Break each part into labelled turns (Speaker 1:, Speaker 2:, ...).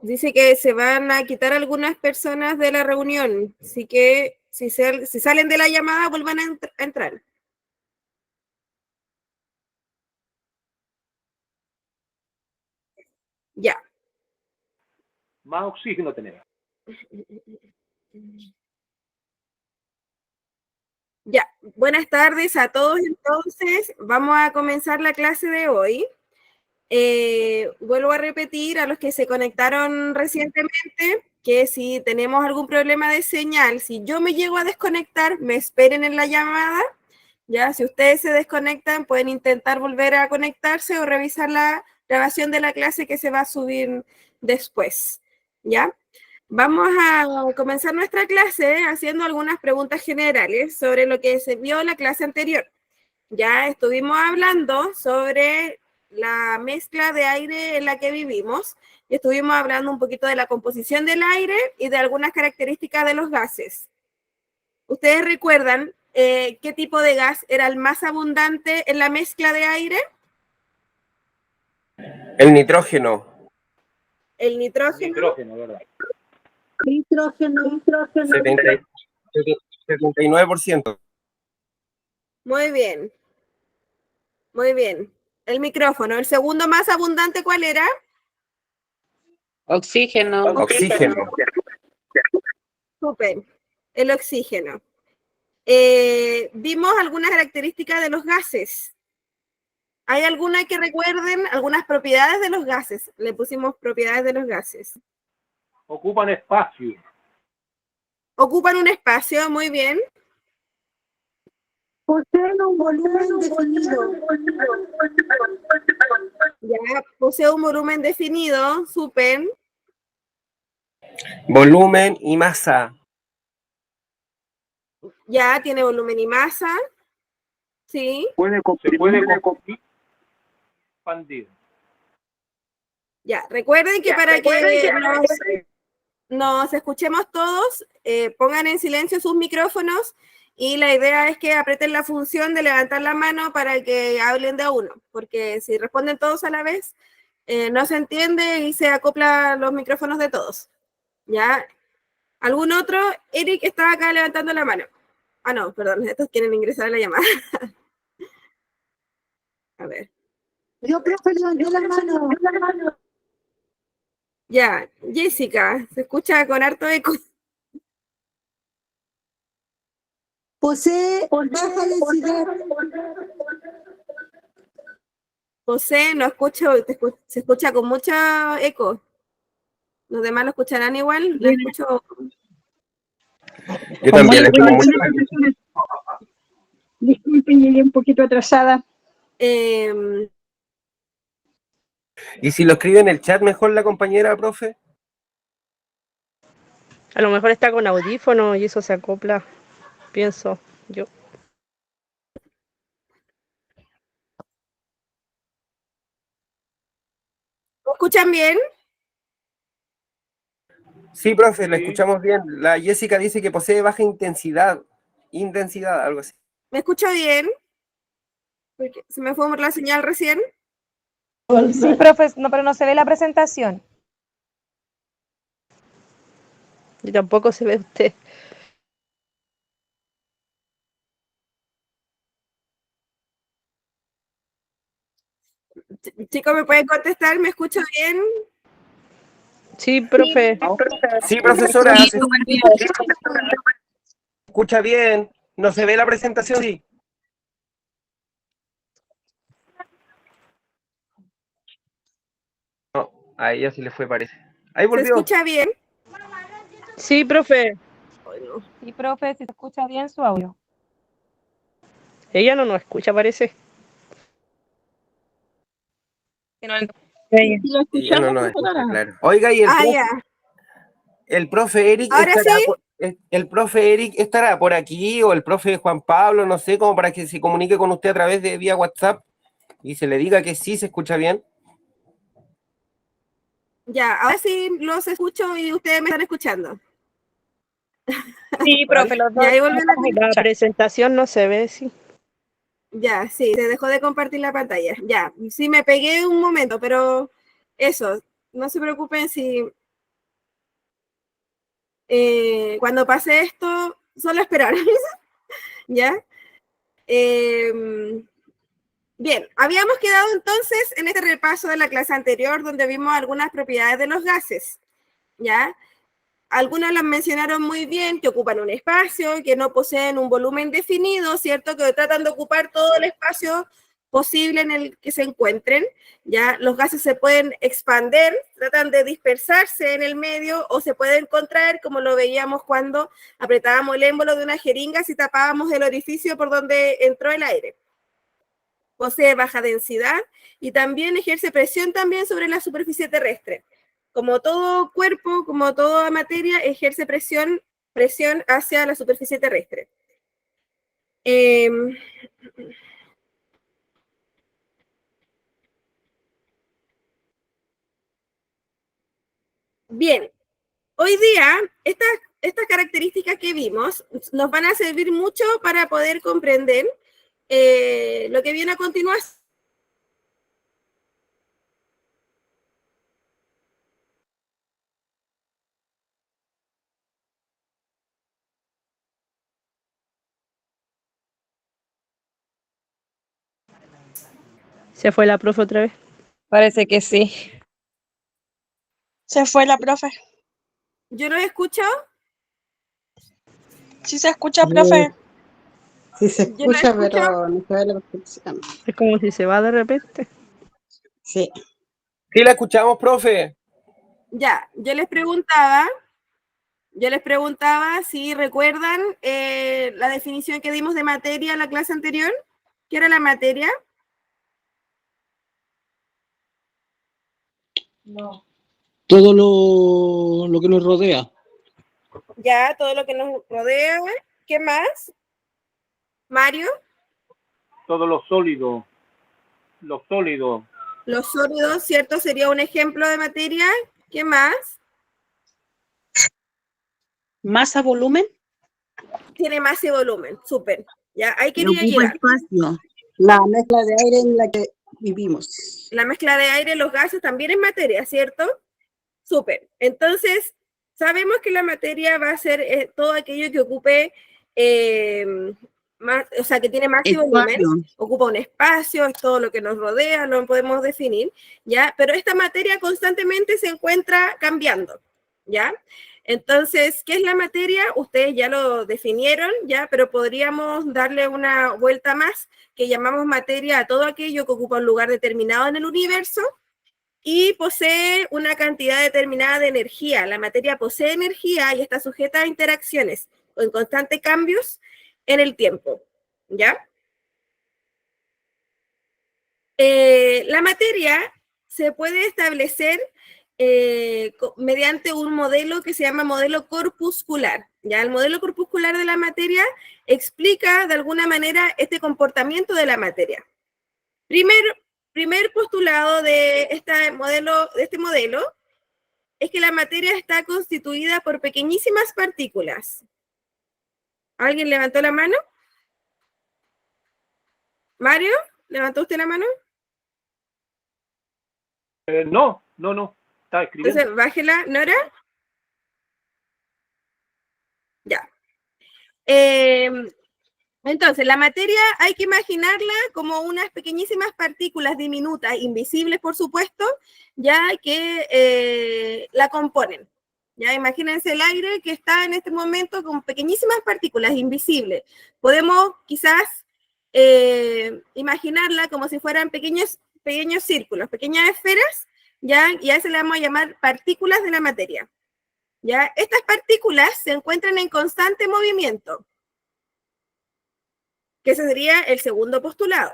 Speaker 1: Dice que se van a quitar algunas personas de la reunión, así que si salen de la llamada, vuelvan a entrar. Ya.
Speaker 2: Más oxígeno tenemos.
Speaker 1: Ya, buenas tardes a todos. Entonces, vamos a comenzar la clase de hoy. Vuelvo a repetir a los que se conectaron recientemente que si tenemos algún problema de señal, si yo me llego a desconectar, me esperen en la llamada. Ya, si ustedes se desconectan, pueden intentar volver a conectarse o revisar la grabación de la clase que se va a subir después. ¿Ya? Vamos a comenzar nuestra clase haciendo algunas preguntas generales sobre lo que se vio en la clase anterior. Ya estuvimos hablando sobre la mezcla de aire en la que vivimos y estuvimos hablando un poquito de la composición del aire y de algunas características de los gases. ¿Ustedes recuerdan qué tipo de gas era el más abundante en la mezcla de aire?
Speaker 3: El nitrógeno.
Speaker 1: El nitrógeno.
Speaker 2: Nitrógeno, ¿verdad?
Speaker 4: Nitrógeno.
Speaker 3: 79%.
Speaker 1: Muy bien. Muy bien. El micrófono. ¿El segundo más abundante cuál era?
Speaker 4: Oxígeno.
Speaker 3: Oxígeno.
Speaker 1: Súper. El oxígeno. Vimos algunas características de los gases. ¿Hay alguna que recuerden? Algunas propiedades de los gases. Le pusimos propiedades de los gases.
Speaker 2: Ocupan espacio.
Speaker 1: Ocupan un espacio, muy bien.
Speaker 4: Poseen un volumen definido.
Speaker 1: Ya, posee un volumen definido, súper.
Speaker 3: Volumen y masa.
Speaker 1: Ya, tiene volumen y masa. Sí.
Speaker 2: Se puede expandir.
Speaker 1: Ya, recuerden que para que nos escuchemos todos, pongan en silencio sus micrófonos y la idea es que aprieten la función de levantar la mano para que hablen de a uno, porque si responden todos a la vez, no se entiende y se acopla los micrófonos de todos. ¿Ya? ¿Algún otro? Eric estaba acá levantando la mano. Ah, no, perdón, estos quieren ingresar a la llamada. A ver.
Speaker 4: Yo, profe, levanté la mano.
Speaker 1: Ya, Jessica, se escucha con harto eco.
Speaker 4: Posee baja densidad.
Speaker 1: José, no escucho, se escucha con mucho eco. ¿Los demás lo escucharán igual? Lo escucho.
Speaker 3: Yo también le escucho mucho.
Speaker 5: Disculpen, llegué un poquito atrasada.
Speaker 1: Eh,
Speaker 3: ¿Y si lo escribe en el chat mejor la compañera, profe?
Speaker 6: A lo mejor está con audífono y eso se acopla, pienso yo.
Speaker 1: ¿Lo escuchan bien?
Speaker 3: Sí, profe, la escuchamos bien. La Jessica dice que posee baja intensidad. Intensidad, algo así.
Speaker 1: ¿Me escucha bien? Porque se me fue la señal recién.
Speaker 7: Sí, profe, no, pero no se ve la presentación.
Speaker 6: Y tampoco se ve usted.
Speaker 1: Chicos, ¿me pueden contestar? ¿Me escucha bien?
Speaker 6: Sí, profe.
Speaker 3: Sí, profesora. Se escucha bien. No se ve la presentación, sí. No, a ella sí le fue, parece. Ahí
Speaker 1: ¿Se
Speaker 3: volvió.
Speaker 1: escucha bien?
Speaker 6: Sí, profe.
Speaker 7: Sí, profe, si se escucha bien su audio.
Speaker 6: Ella no nos escucha, parece.
Speaker 3: Ella no nos escucha, claro. Oiga, y el profe Eric
Speaker 1: ¿Ahora
Speaker 3: estará,
Speaker 1: sí?
Speaker 3: el profe Eric estará por aquí, o el profe Juan Pablo, no sé, como para que se comunique con usted a través de vía WhatsApp y se le diga que sí se escucha bien.
Speaker 1: Ya, ahora sí los escucho y ustedes me están escuchando.
Speaker 7: Sí, profe, los dos.
Speaker 1: Ya, ahí volvieron a...
Speaker 6: La presentación no se ve, sí.
Speaker 1: Ya, sí, se dejó de compartir la pantalla. Ya, sí me pegué un momento, pero eso, no se preocupen si Cuando pase esto, solo esperar, ¿ya? Bien, habíamos quedado entonces en este repaso de la clase anterior donde vimos algunas propiedades de los gases, ¿ya? Algunas las mencionaron muy bien, que ocupan un espacio, que no poseen un volumen definido, ¿cierto? Que tratan de ocupar todo el espacio posible en el que se encuentren, ¿ya? Los gases se pueden expander, tratan de dispersarse en el medio o se pueden contraer, como lo veíamos cuando apretábamos el émbolo de una jeringa si tapábamos el orificio por donde entró el aire. Posee baja densidad y también ejerce presión también sobre la superficie terrestre. Como todo cuerpo, como toda materia, ejerce presión hacia la superficie terrestre. Bien, hoy día estas características que vimos nos van a servir mucho para poder comprender lo que viene a continuación.
Speaker 6: Se fue la profe otra vez.
Speaker 7: Parece que sí.
Speaker 8: Se fue la profe.
Speaker 1: ¿Yo lo escucho?
Speaker 8: Sí se escucha, profe.
Speaker 9: Sí se
Speaker 1: Yo la
Speaker 9: escucha,
Speaker 1: escucho.
Speaker 9: pero no se ve la perfección.
Speaker 6: Es como si se va de repente.
Speaker 9: Sí.
Speaker 3: Sí, la escuchamos, profe.
Speaker 1: Ya, yo les preguntaba si recuerdan la definición que dimos de materia en la clase anterior. ¿Qué era la materia?
Speaker 8: No.
Speaker 10: Todo lo que nos rodea.
Speaker 1: Ya, todo lo que nos rodea. ¿Qué más? Mario,
Speaker 2: Todo lo sólido. Lo sólido.
Speaker 1: los sólidos, ¿cierto? Sería un ejemplo de materia. ¿Qué más?
Speaker 11: Masa, volumen.
Speaker 1: Tiene masa y volumen, súper. Ya, ahí
Speaker 11: Y
Speaker 1: quería
Speaker 11: ocupa
Speaker 1: llegar.
Speaker 11: espacio.
Speaker 9: La mezcla de aire en la que vivimos.
Speaker 1: La mezcla de aire, los gases también es materia, ¿cierto? Súper. Entonces, sabemos que la materia va a ser todo aquello que ocupe, o sea, que tiene masa y volumen,
Speaker 11: Espacio.
Speaker 1: ocupa un espacio, es todo lo que nos rodea, lo podemos definir, ¿ya? Pero esta materia constantemente se encuentra cambiando, ¿ya? Entonces, ¿qué es la materia? Ustedes ya lo definieron, ¿ya? Pero podríamos darle una vuelta más, que llamamos materia a todo aquello que ocupa un lugar determinado en el universo y posee una cantidad determinada de energía. La materia posee energía y está sujeta a interacciones o en constantes cambios en el tiempo, ¿ya? La materia se puede establecer mediante un modelo que se llama modelo corpuscular. ¿Ya? El modelo corpuscular de la materia explica de alguna manera este comportamiento de la materia. Primer postulado de este modelo es que la materia está constituida por pequeñísimas partículas. ¿Alguien levantó la mano? ¿Mario? ¿Levantó usted la mano?
Speaker 2: No. Está escribiendo.
Speaker 1: Entonces, bájela. ¿Nora? Ya. Entonces, la materia hay que imaginarla como unas pequeñísimas partículas diminutas, invisibles por supuesto, ya que la componen. Ya imagínense el aire que está en este momento con pequeñísimas partículas invisibles. Podemos quizás imaginarla como si fueran pequeños círculos, pequeñas esferas, ya, y a eso le vamos a llamar partículas de la materia. ¿Ya? Estas partículas se encuentran en constante movimiento, que ese sería el segundo postulado.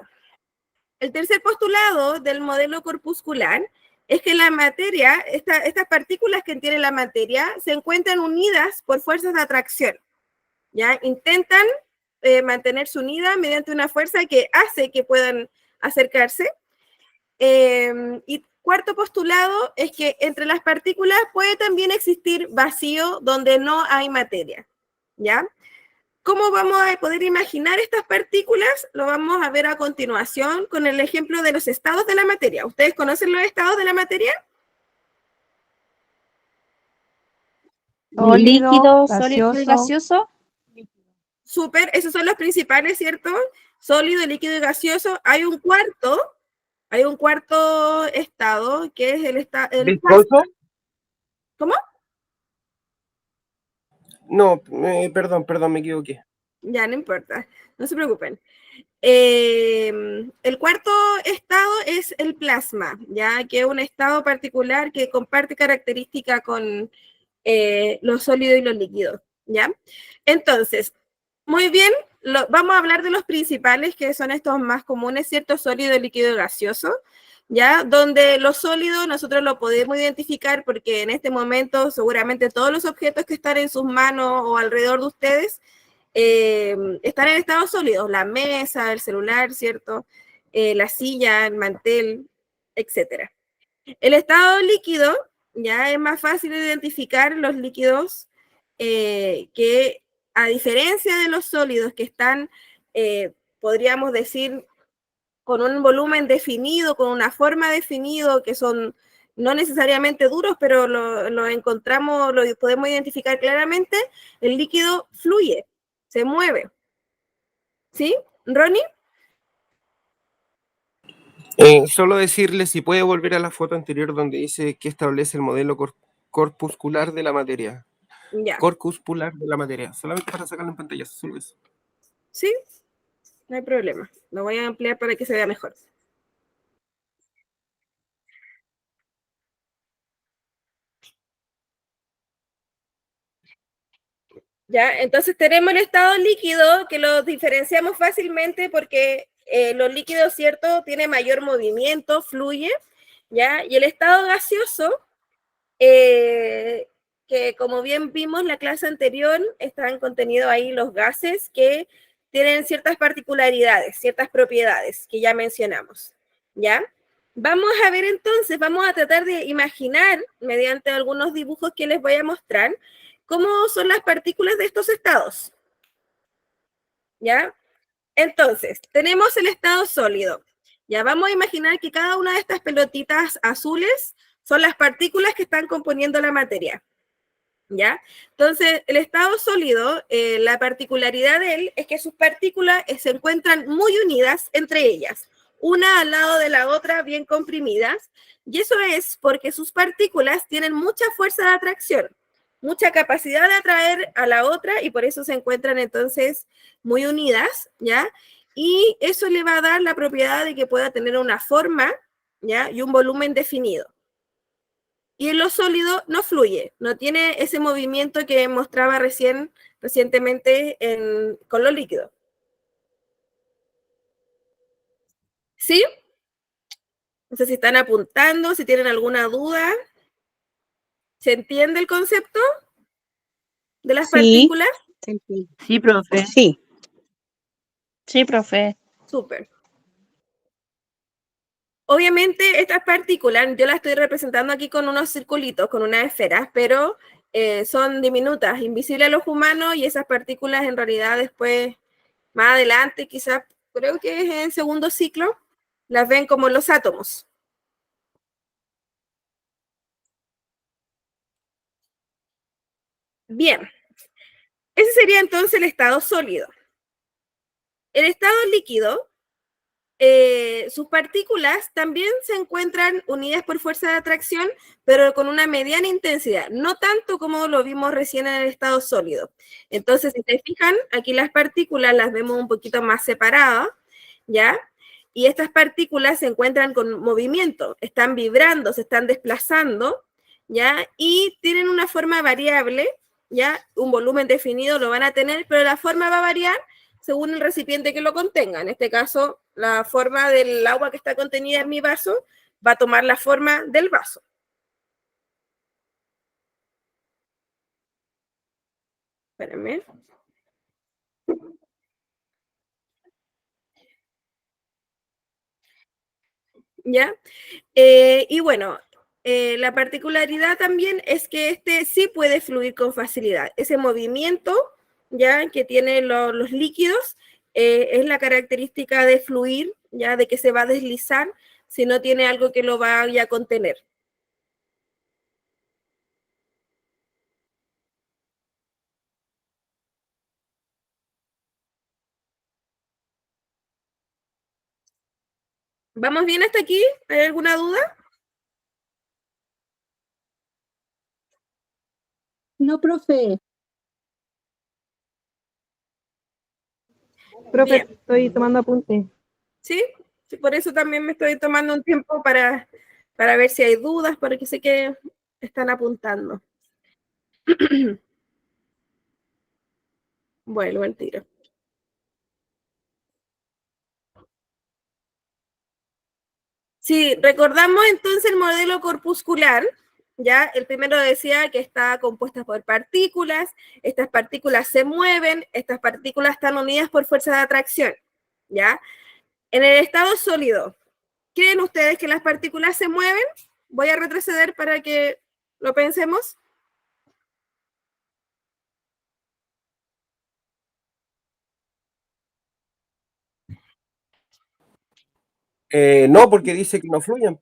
Speaker 1: El tercer postulado del modelo corpuscular es que la materia, estas partículas que tiene la materia, se encuentran unidas por fuerzas de atracción. ¿Ya? Intentan mantenerse unidas mediante una fuerza que hace que puedan acercarse. Y cuarto postulado es que entre las partículas puede también existir vacío donde no hay materia, ¿ya? ¿Cómo vamos a poder imaginar estas partículas? Lo vamos a ver a continuación con el ejemplo de los estados de la materia. ¿Ustedes conocen los estados de la materia?
Speaker 7: Líquido,
Speaker 11: sólido y gaseoso.
Speaker 1: Súper, esos son los principales, ¿cierto? Sólido, líquido y gaseoso. Hay un cuarto estado, que es el
Speaker 3: ¿Viscoso?
Speaker 1: plasma. ¿Cómo?
Speaker 3: No, perdón, me equivoqué.
Speaker 1: Ya, no importa, no se preocupen. El cuarto estado es el plasma, ya que es un estado particular que comparte característica con los sólidos y los líquidos, ¿ya? Entonces, muy bien, vamos a hablar de los principales, que son estos más comunes, ¿cierto? Sólido, líquido y gaseoso, ¿ya? Donde los sólidos nosotros lo podemos identificar porque en este momento seguramente todos los objetos que están en sus manos o alrededor de ustedes están en estado sólido, la mesa, el celular, ¿cierto? La silla, el mantel, etc. El estado líquido ya es más fácil de identificar los líquidos que a diferencia de los sólidos que están, podríamos decir, con un volumen definido, con una forma definido, que son no necesariamente duros, pero lo encontramos, lo podemos identificar claramente, el líquido fluye, se mueve. ¿Sí? ¿Ronnie?
Speaker 3: Solo decirle si puede volver a la foto anterior donde dice que establece el modelo corpuscular de la materia.
Speaker 1: Ya.
Speaker 3: Corpuscular de la materia. Solamente para sacarlo en pantalla, solo eso.
Speaker 1: Sí, no hay problema. Lo voy a ampliar para que se vea mejor. Ya, entonces tenemos el estado líquido que lo diferenciamos fácilmente porque los líquidos, ¿cierto?, tiene mayor movimiento, fluye, ¿ya? Y el estado gaseoso, que como bien vimos en la clase anterior, están contenidos ahí los gases que tienen ciertas particularidades, ciertas propiedades que ya mencionamos, ¿ya? Vamos a ver entonces, vamos a tratar de imaginar, mediante algunos dibujos que les voy a mostrar, cómo son las partículas de estos estados, ¿ya? Entonces, tenemos el estado sólido. Ya vamos a imaginar que cada una de estas pelotitas azules son las partículas que están componiendo la materia, ¿ya? Entonces, el estado sólido, la particularidad de él es que sus partículas se encuentran muy unidas entre ellas, una al lado de la otra, bien comprimidas, y eso es porque sus partículas tienen mucha fuerza de atracción, mucha capacidad de atraer a la otra, y por eso se encuentran entonces muy unidas, ¿ya? Y eso le va a dar la propiedad de que pueda tener una forma, ¿ya? Y un volumen definido. Y en lo sólido no fluye, no tiene ese movimiento que mostraba recientemente con lo líquido. ¿Sí? No sé si están apuntando, si tienen alguna duda. ¿Se entiende el concepto de las partículas?
Speaker 11: Sí, profe. Sí. Sí, profe.
Speaker 1: Súper. Obviamente estas partículas, yo las estoy representando aquí con unos circulitos, con unas esferas, pero son diminutas, invisibles a los humanos, y esas partículas en realidad después, más adelante, quizás, creo que es en segundo ciclo, las ven como los átomos. Bien, ese sería entonces el estado sólido. El estado líquido, sus partículas también se encuentran unidas por fuerza de atracción, pero con una mediana intensidad, no tanto como lo vimos recién en el estado sólido. Entonces, si se fijan, aquí las partículas las vemos un poquito más separadas, ¿ya? Y estas partículas se encuentran con movimiento, están vibrando, se están desplazando, ¿ya? Y tienen una forma variable, ¿ya? Un volumen definido lo van a tener, pero la forma va a variar según el recipiente que lo contenga. En este caso, la forma del agua que está contenida en mi vaso va a tomar la forma del vaso. Espérenme. ¿Ya? Y bueno, la particularidad también es que este sí puede fluir con facilidad. Ese movimiento, ya, que tienen los líquidos, es la característica de fluir, ya, de que se va a deslizar si no tiene algo que lo vaya a contener. ¿Vamos bien hasta aquí? ¿Hay alguna duda?
Speaker 4: No, profe.
Speaker 5: Profe,
Speaker 1: Bien.
Speaker 5: estoy tomando apunte.
Speaker 1: ¿Sí? Sí, por eso también me estoy tomando un tiempo para ver si hay dudas, porque sé que están apuntando. Vuelvo al tiro. Sí, recordamos entonces el modelo corpuscular, ¿ya? El primero decía que está compuesta por partículas, estas partículas se mueven, estas partículas están unidas por fuerza de atracción, ¿ya? En el estado sólido, ¿creen ustedes que las partículas se mueven? Voy a retroceder para que lo pensemos.
Speaker 3: No, porque dice que no fluyen.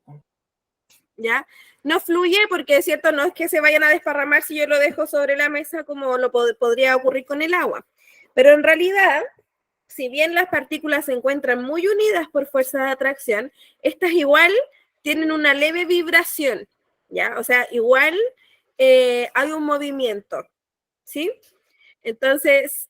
Speaker 1: ¿Ya? No fluye porque es cierto, no es que se vayan a desparramar si yo lo dejo sobre la mesa como lo podría ocurrir con el agua. Pero en realidad, si bien las partículas se encuentran muy unidas por fuerza de atracción, estas igual tienen una leve vibración, ¿ya? O sea, igual hay un movimiento, ¿sí? Entonces,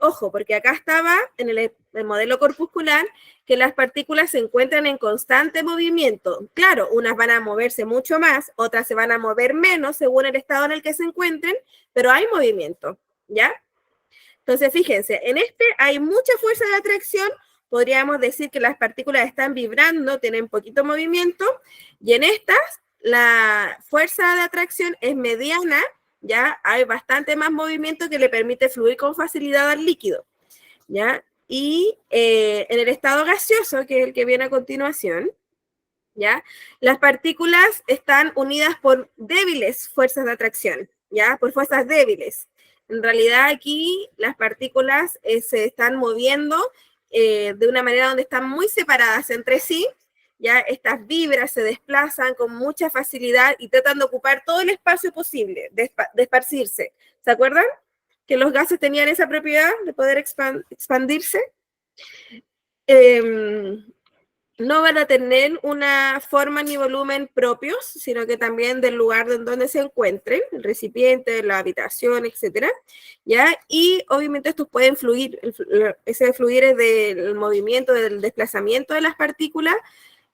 Speaker 1: ojo, porque acá estaba en el modelo corpuscular que las partículas se encuentran en constante movimiento. Claro, unas van a moverse mucho más, otras se van a mover menos según el estado en el que se encuentren, pero hay movimiento, ¿ya? Entonces, fíjense, en este hay mucha fuerza de atracción, podríamos decir que las partículas están vibrando, tienen poquito movimiento, y en estas la fuerza de atracción es mediana, ya hay bastante más movimiento que le permite fluir con facilidad al líquido, ¿ya? Y en el estado gaseoso, que es el que viene a continuación, ¿ya? Las partículas están unidas por débiles fuerzas de atracción, ¿ya? Por fuerzas débiles. En realidad aquí las partículas se están moviendo de una manera donde están muy separadas entre sí, ya estas vibras se desplazan con mucha facilidad y tratan de ocupar todo el espacio posible, de esparcirse. ¿Se acuerdan? Que los gases tenían esa propiedad de poder expandirse. No van a tener una forma ni volumen propios, sino que también del lugar en donde se encuentren, el recipiente, la habitación, etcétera, ¿ya? Y obviamente estos pueden fluir, ese fluir es del movimiento, del desplazamiento de las partículas,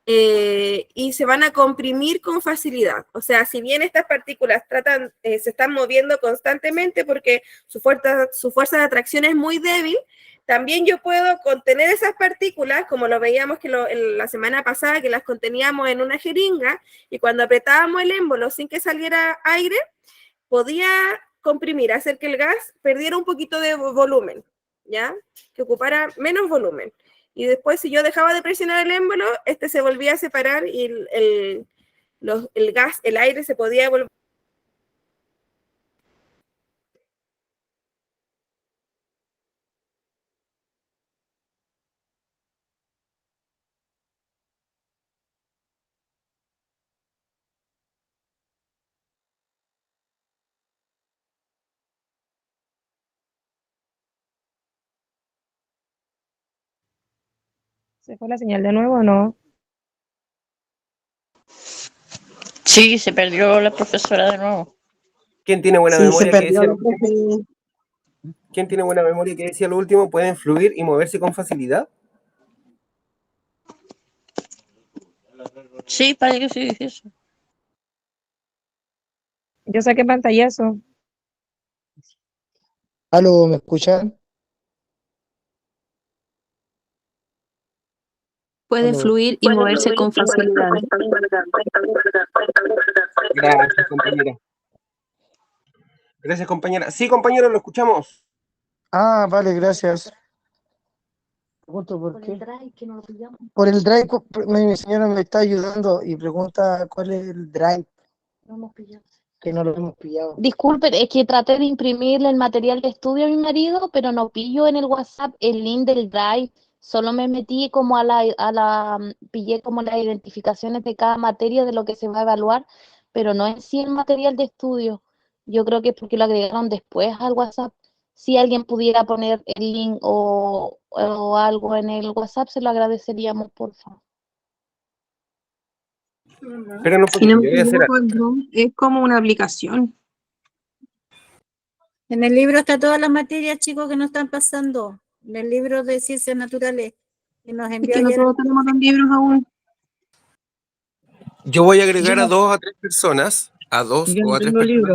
Speaker 1: y se van a comprimir con facilidad. O sea, si bien estas partículas se están moviendo constantemente porque su fuerza de atracción es muy débil, también yo puedo contener esas partículas, como lo veíamos que la semana pasada, que las conteníamos en una jeringa, y cuando apretábamos el émbolo sin que saliera aire, podía comprimir, hacer que el gas perdiera un poquito de volumen, ¿ya? Que ocupara menos volumen. Y después, si yo dejaba de presionar el émbolo, este se volvía a separar y el gas, el aire se podía volver.
Speaker 5: ¿Se fue la señal de nuevo o no?
Speaker 11: Sí, se perdió la profesora de nuevo.
Speaker 3: ¿Quién tiene buena
Speaker 9: Sí, se
Speaker 3: memoria? ¿Qué
Speaker 9: perdió
Speaker 3: decía
Speaker 9: la
Speaker 3: lo último?
Speaker 9: profe.
Speaker 3: ¿Quién tiene buena memoria? ¿Qué decía lo último? ¿Pueden fluir y moverse con facilidad?
Speaker 11: Sí, parece que sí dije eso.
Speaker 5: Yo saqué pantallazo.
Speaker 10: ¿Aló, me escuchan?
Speaker 11: Puede
Speaker 10: Aló.
Speaker 11: fluir y moverse con facilidad.
Speaker 3: Gracias, compañera. Gracias, compañera. Sí, compañero, lo escuchamos.
Speaker 10: Ah, vale, gracias. Pregunto por qué. Por el drive, mi señora me está ayudando y pregunta cuál es el drive. Que no lo hemos pillado.
Speaker 7: Disculpe, es que traté de imprimirle el material de estudio a mi marido, pero no pillo en el WhatsApp el link del Drive. Solo me metí como pillé como las identificaciones de cada materia de lo que se va a evaluar, pero no en sí el material de estudio. Yo creo que es porque lo agregaron después al WhatsApp. Si alguien pudiera poner el link o algo en el WhatsApp, se lo agradeceríamos, por favor.
Speaker 3: Esperen un
Speaker 8: Si no
Speaker 3: poquito,
Speaker 8: me
Speaker 3: yo voy a hacer
Speaker 8: equivoco, el Drive es como una aplicación.
Speaker 4: En el libro está todas las materias, chicos, que nos están pasando. En el libro de ciencias naturales que nos
Speaker 8: Es
Speaker 4: envió
Speaker 8: que no
Speaker 4: ayer.
Speaker 8: todos tenemos los libros aún.
Speaker 3: Yo voy a agregar
Speaker 8: Yo
Speaker 3: a
Speaker 8: no,
Speaker 3: 2 a 3 personas, a 2
Speaker 8: yo
Speaker 3: o
Speaker 8: no
Speaker 3: a 3
Speaker 8: tengo
Speaker 3: personas
Speaker 8: libro.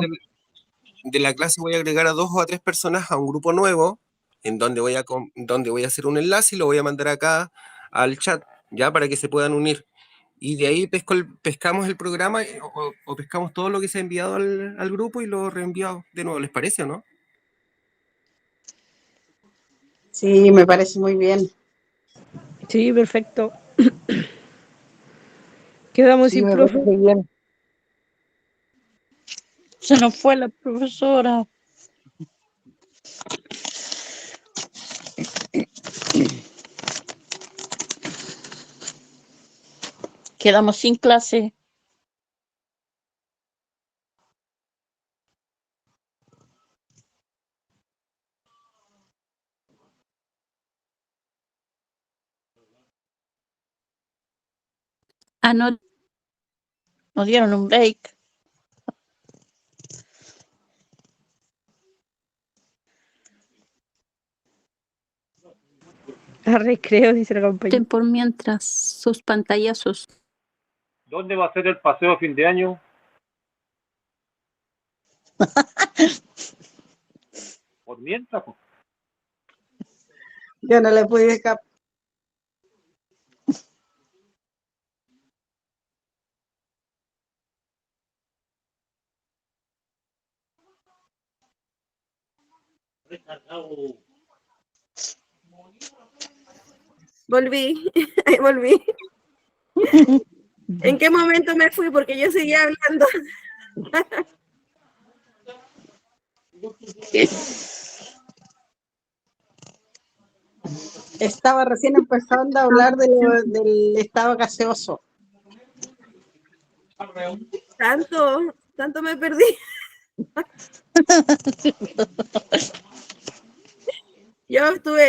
Speaker 3: de la clase, voy a agregar a 2 o a 3 personas a un grupo nuevo, en donde donde voy a hacer un enlace y lo voy a mandar acá al chat, ya para que se puedan unir. Y de ahí pescamos el programa o pescamos todo lo que se ha enviado al grupo y lo reenviado de nuevo, ¿les parece o no?
Speaker 9: Sí, me parece muy bien.
Speaker 6: Sí, perfecto. Quedamos
Speaker 10: Sí,
Speaker 6: sin
Speaker 10: me
Speaker 6: profe.
Speaker 10: parece bien.
Speaker 11: Se nos fue la profesora. Quedamos sin clase.
Speaker 7: Ah, no,
Speaker 11: Nos dieron un break.
Speaker 6: A recreo, dice la compañera.
Speaker 7: por mientras sus pantallazos.
Speaker 2: ¿Dónde va a ser el paseo de fin de año? Por mientras, pues.
Speaker 9: Yo no le pude escapar.
Speaker 1: Volví, ahí volví. ¿En qué momento me fui? Porque yo seguía hablando.
Speaker 9: Estaba recién empezando a hablar del estado gaseoso.
Speaker 1: Tanto me perdí.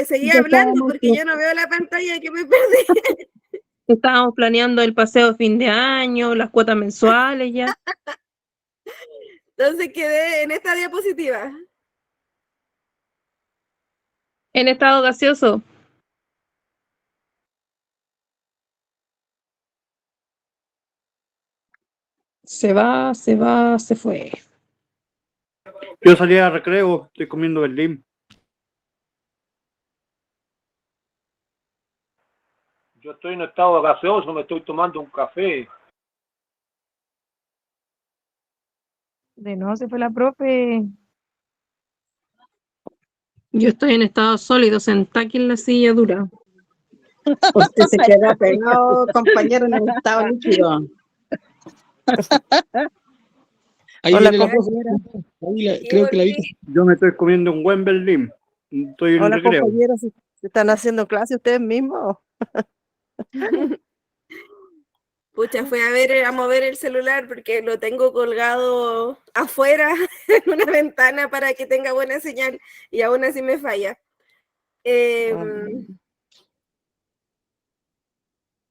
Speaker 1: Seguía hablando porque yo no veo la pantalla que me perdí.
Speaker 5: Estábamos planeando el paseo de fin de año, las cuotas mensuales ya.
Speaker 1: Entonces quedé en esta diapositiva.
Speaker 5: En estado gaseoso. Se fue.
Speaker 2: Yo salí a recreo, estoy comiendo Berlín. Yo estoy en estado gaseoso, me estoy tomando un café.
Speaker 5: De nuevo se fue la profe.
Speaker 8: Yo estoy en estado sólido, sentada aquí en la silla dura.
Speaker 9: Usted se queda pegado, compañero, en el estado líquido.
Speaker 10: Ahí
Speaker 8: Hola,
Speaker 10: viene la profe.
Speaker 8: compañera.
Speaker 10: Creo que la vi.
Speaker 2: Yo me estoy comiendo un buen Berlín. Estoy en
Speaker 6: Hola,
Speaker 2: recreo.
Speaker 6: compañeros. ¿Se están haciendo clase ustedes mismos?
Speaker 1: Pucha, fui a mover el celular porque lo tengo colgado afuera en una ventana para que tenga buena señal y aún así me falla.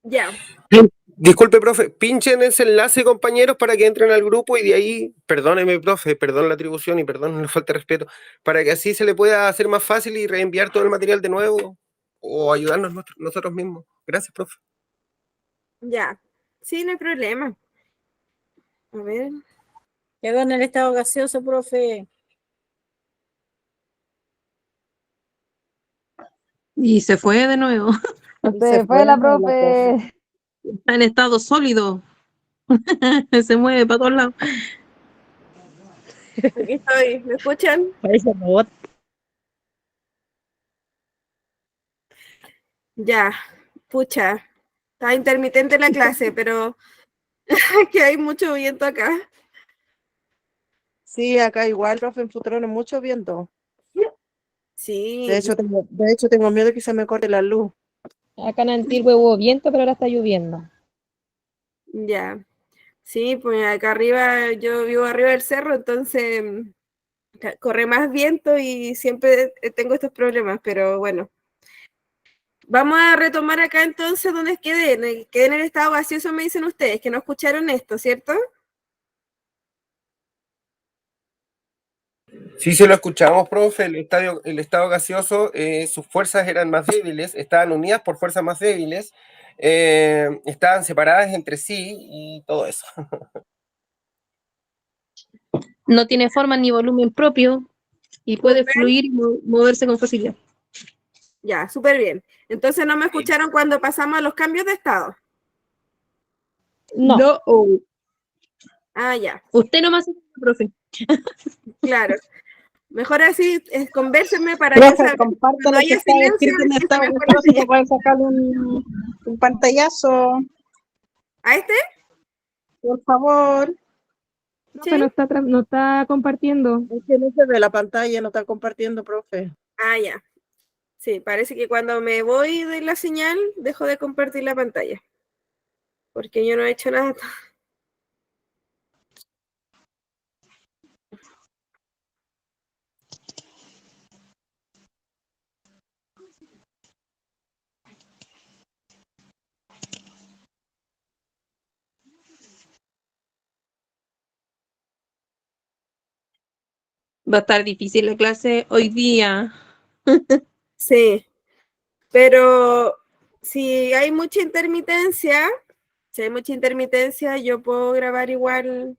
Speaker 1: Ya.
Speaker 3: Disculpe, profe, pinchen ese enlace, compañeros, para que entren al grupo y de ahí, perdóneme, profe, perdón la atribución y perdón la falta de respeto, para que así se le pueda hacer más fácil y reenviar todo el material de nuevo o ayudarnos nosotros mismos. Gracias, profe.
Speaker 1: Ya. Sí, no hay problema. A ver.
Speaker 4: Quedó en el estado gaseoso, profe.
Speaker 8: Y se fue de nuevo.
Speaker 5: Se fue la profe.
Speaker 8: Está en estado sólido. Se mueve para todos lados.
Speaker 1: Aquí estoy. ¿Me escuchan?
Speaker 6: Parece robot.
Speaker 1: Ya. Pucha. Está intermitente la clase, pero que hay mucho viento acá.
Speaker 6: Sí, acá igual, profe, en Futrones mucho viento.
Speaker 1: Sí.
Speaker 6: De hecho, tengo miedo de que se me corte la luz.
Speaker 5: Acá en Antigua hubo viento, pero ahora está lloviendo.
Speaker 1: Ya. Sí, pues acá arriba, yo vivo arriba del cerro, entonces corre más viento y siempre tengo estos problemas, pero bueno. Vamos a retomar acá entonces donde quedé en el estado gaseoso, me dicen ustedes, que no escucharon esto, ¿cierto?
Speaker 3: Sí, se lo escuchamos, profe. El estado gaseoso, sus fuerzas eran más débiles, estaban unidas por fuerzas más débiles, estaban separadas entre sí y todo eso.
Speaker 5: No tiene forma ni volumen propio y puede
Speaker 1: Súper.
Speaker 5: fluir y moverse con facilidad.
Speaker 1: Ya, súper bien. Entonces no me escucharon cuando pasamos a los cambios de estado.
Speaker 5: No.
Speaker 1: Ah, ya.
Speaker 5: Usted nomás, profe.
Speaker 1: Claro. Mejor así, convérsenme para
Speaker 9: Profe,
Speaker 1: yo saber.
Speaker 9: comparte
Speaker 1: Cuando
Speaker 9: lo que
Speaker 1: haya
Speaker 9: está
Speaker 1: silencio,
Speaker 9: escrito en
Speaker 1: empieza
Speaker 9: estado
Speaker 1: mejor
Speaker 9: gaseoso
Speaker 1: así.
Speaker 9: para poder sacar un pantallazo,
Speaker 1: ¿A este?
Speaker 9: por favor.
Speaker 5: Profe, no está compartiendo.
Speaker 9: Es que no se ve la pantalla, no está compartiendo, profe.
Speaker 1: Ah, ya. Sí, parece que cuando me voy de la señal, dejo de compartir la pantalla. Porque yo no he hecho nada.
Speaker 5: Va a estar difícil la clase hoy día.
Speaker 1: Sí, pero si hay mucha intermitencia, yo puedo grabar igual.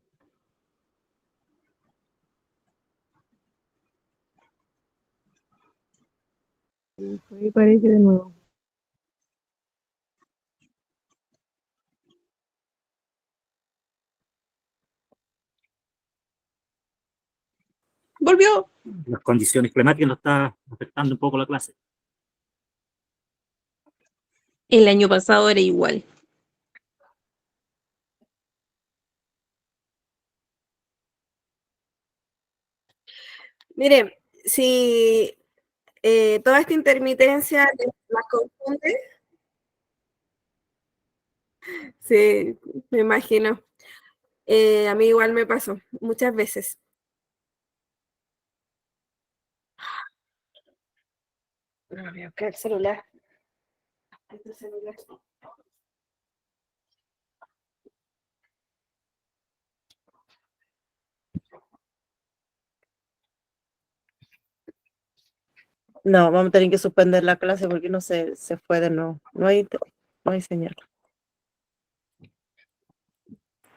Speaker 5: Ahí parece de nuevo. Volvió.
Speaker 12: Las condiciones climáticas nos están afectando un poco la clase.
Speaker 5: El año pasado era igual.
Speaker 1: Miren, si toda esta intermitencia las confunde, sí, me imagino. A mí igual me pasó muchas veces. No, voy a buscar el celular. Este celular.
Speaker 9: No, vamos a tener que suspender la clase porque no se fue de nuevo. No hay señal.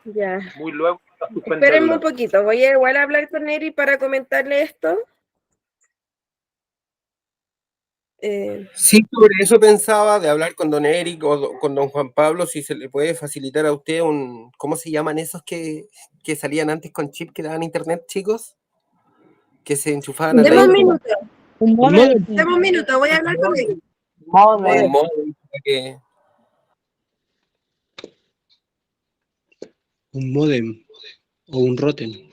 Speaker 1: Ya.
Speaker 2: Muy luego.
Speaker 1: Espérenme un poquito, voy a igual a hablar con Eri para comentarle esto.
Speaker 3: Sí, sobre eso pensaba de hablar con don Eric o con don Juan Pablo, si se le puede facilitar a usted ¿cómo se llaman esos que salían antes con chip que daban internet, chicos? Que se enchufaban a la
Speaker 1: Deme un
Speaker 3: internet.
Speaker 1: minuto. Deme un minuto, voy a hablar con Eri.
Speaker 3: Un módem que...
Speaker 13: Un módem o un rótem.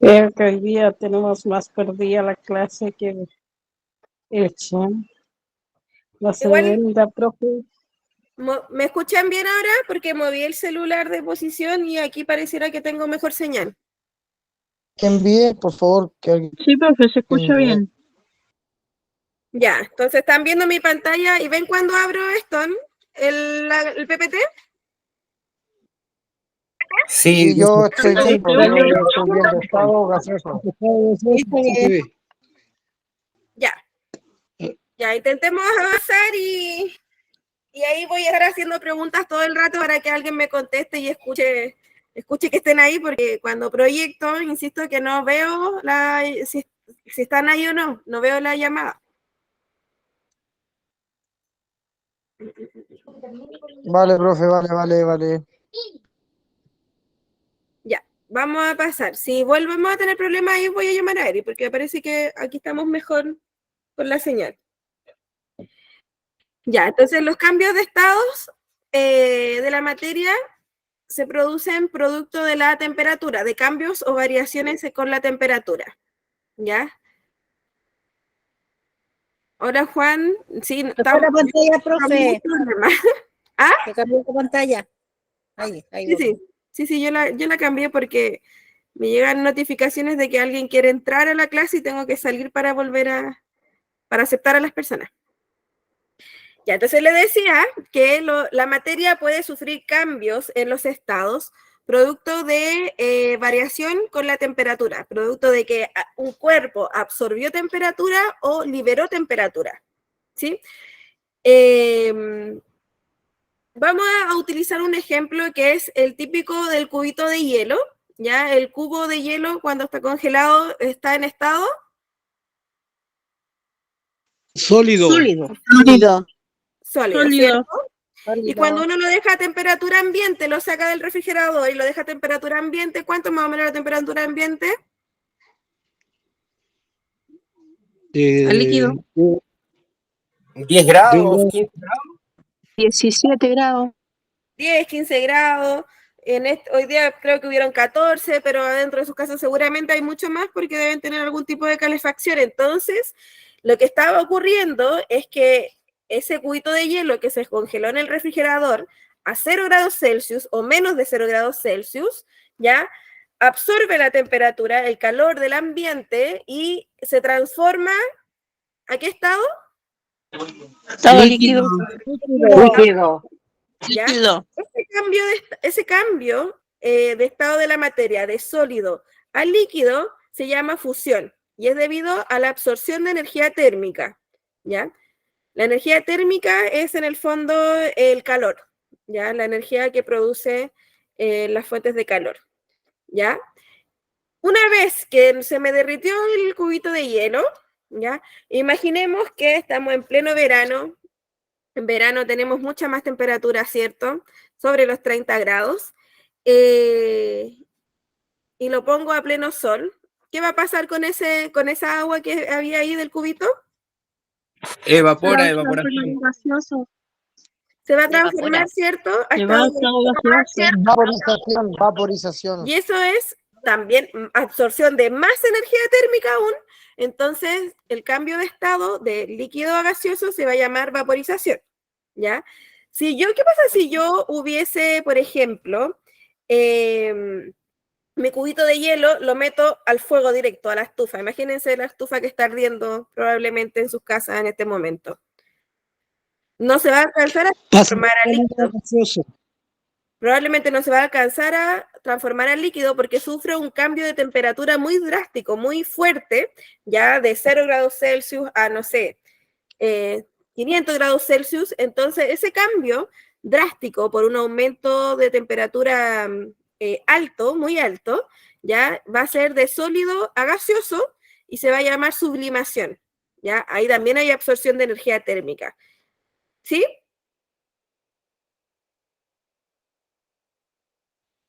Speaker 9: Creo que hoy día tenemos más perdida la clase que hecha. La segunda, profe.
Speaker 1: ¿Me escuchan bien ahora? Porque moví el celular de posición y aquí pareciera que tengo mejor señal.
Speaker 10: Que envíe, por favor, que alguien...
Speaker 8: Sí, profe, se escucha bien.
Speaker 1: Ya, entonces están viendo mi pantalla y ven cuando abro esto, el PPT.
Speaker 3: Sí,
Speaker 10: yo estoy viendo, estado gaseoso.
Speaker 1: Ya, intentemos avanzar y ahí voy a estar haciendo preguntas todo el rato para que alguien me conteste y escuche que estén ahí, porque cuando proyecto, insisto que no veo si están ahí o no veo la llamada.
Speaker 10: Vale, profe, vale.
Speaker 1: Ya, vamos a pasar. Si volvemos a tener problemas ahí voy a llamar a Eri, porque parece que aquí estamos mejor con la señal. Ya, entonces los cambios de estados de la materia se producen producto de la temperatura, de cambios o variaciones con la temperatura. ¿Ya? Hola, Juan. Sí,
Speaker 4: está la pantalla, profe.
Speaker 1: ¿Ah?
Speaker 4: Se cambió la pantalla. Ahí.
Speaker 1: Sí, yo la cambié porque Me llegan notificaciones de que alguien quiere entrar a la clase y tengo que salir para para aceptar a las personas. Ya, entonces le decía que la materia puede sufrir cambios en los estados producto de variación con la temperatura, producto de que un cuerpo absorbió temperatura o liberó temperatura, ¿sí? Vamos a utilizar un ejemplo que es el típico del cubito de hielo, ¿ya? El cubo de hielo cuando está congelado está en estado
Speaker 13: Sólido.
Speaker 1: sólido,
Speaker 5: Sólido.
Speaker 1: ¿cierto? Y cuando uno lo deja a temperatura ambiente, lo saca del refrigerador y lo deja a temperatura ambiente, ¿cuánto más o menos la temperatura ambiente?
Speaker 5: Al líquido.
Speaker 3: 10 grados, 15 grados.
Speaker 11: 17 grados.
Speaker 1: 10, 15 grados. Hoy día creo que hubieron 14, pero adentro de sus casas seguramente hay mucho más porque deben tener algún tipo de calefacción. Entonces, lo que estaba ocurriendo es que ese cubito de hielo que se congeló en el refrigerador a 0 grados Celsius o menos de 0 grados Celsius, ya absorbe la temperatura, el calor del ambiente y se transforma ¿a qué estado?
Speaker 11: Estado líquido.
Speaker 1: ¿Ya?
Speaker 11: Líquido.
Speaker 1: Ese cambio de estado de la materia, de sólido a líquido, se llama fusión y es debido a la absorción de energía térmica, ¿ya? La energía térmica es en el fondo el calor, ¿ya? La energía que produce las fuentes de calor, ¿ya? Una vez que se me derritió el cubito de hielo, ¿ya? Imaginemos que estamos en pleno verano. En verano tenemos mucha más temperatura, ¿cierto? Sobre los 30 grados. Y lo pongo a pleno sol. ¿Qué va a pasar con esa agua que había ahí del cubito?
Speaker 3: Evaporación.
Speaker 1: Se va a transformar, ¿cierto?
Speaker 10: Vaporización.
Speaker 1: Y eso es también absorción de más energía térmica aún. Entonces, el cambio de estado de líquido a gaseoso se va a llamar vaporización, ¿ya? ¿Qué pasa si yo hubiese, por ejemplo, mi cubito de hielo lo meto al fuego directo, a la estufa? Imagínense la estufa que está ardiendo probablemente en sus casas en este momento. No se va a alcanzar a transformar a líquido. Probablemente no se va a alcanzar a transformar al líquido porque sufre un cambio de temperatura muy drástico, muy fuerte, ya de 0 grados Celsius a, no sé, 500 grados Celsius. Entonces, ese cambio drástico por un aumento de temperatura alto, muy alto, ya va a ser de sólido a gaseoso y se va a llamar sublimación, ¿ya? Ahí también hay absorción de energía térmica, ¿sí?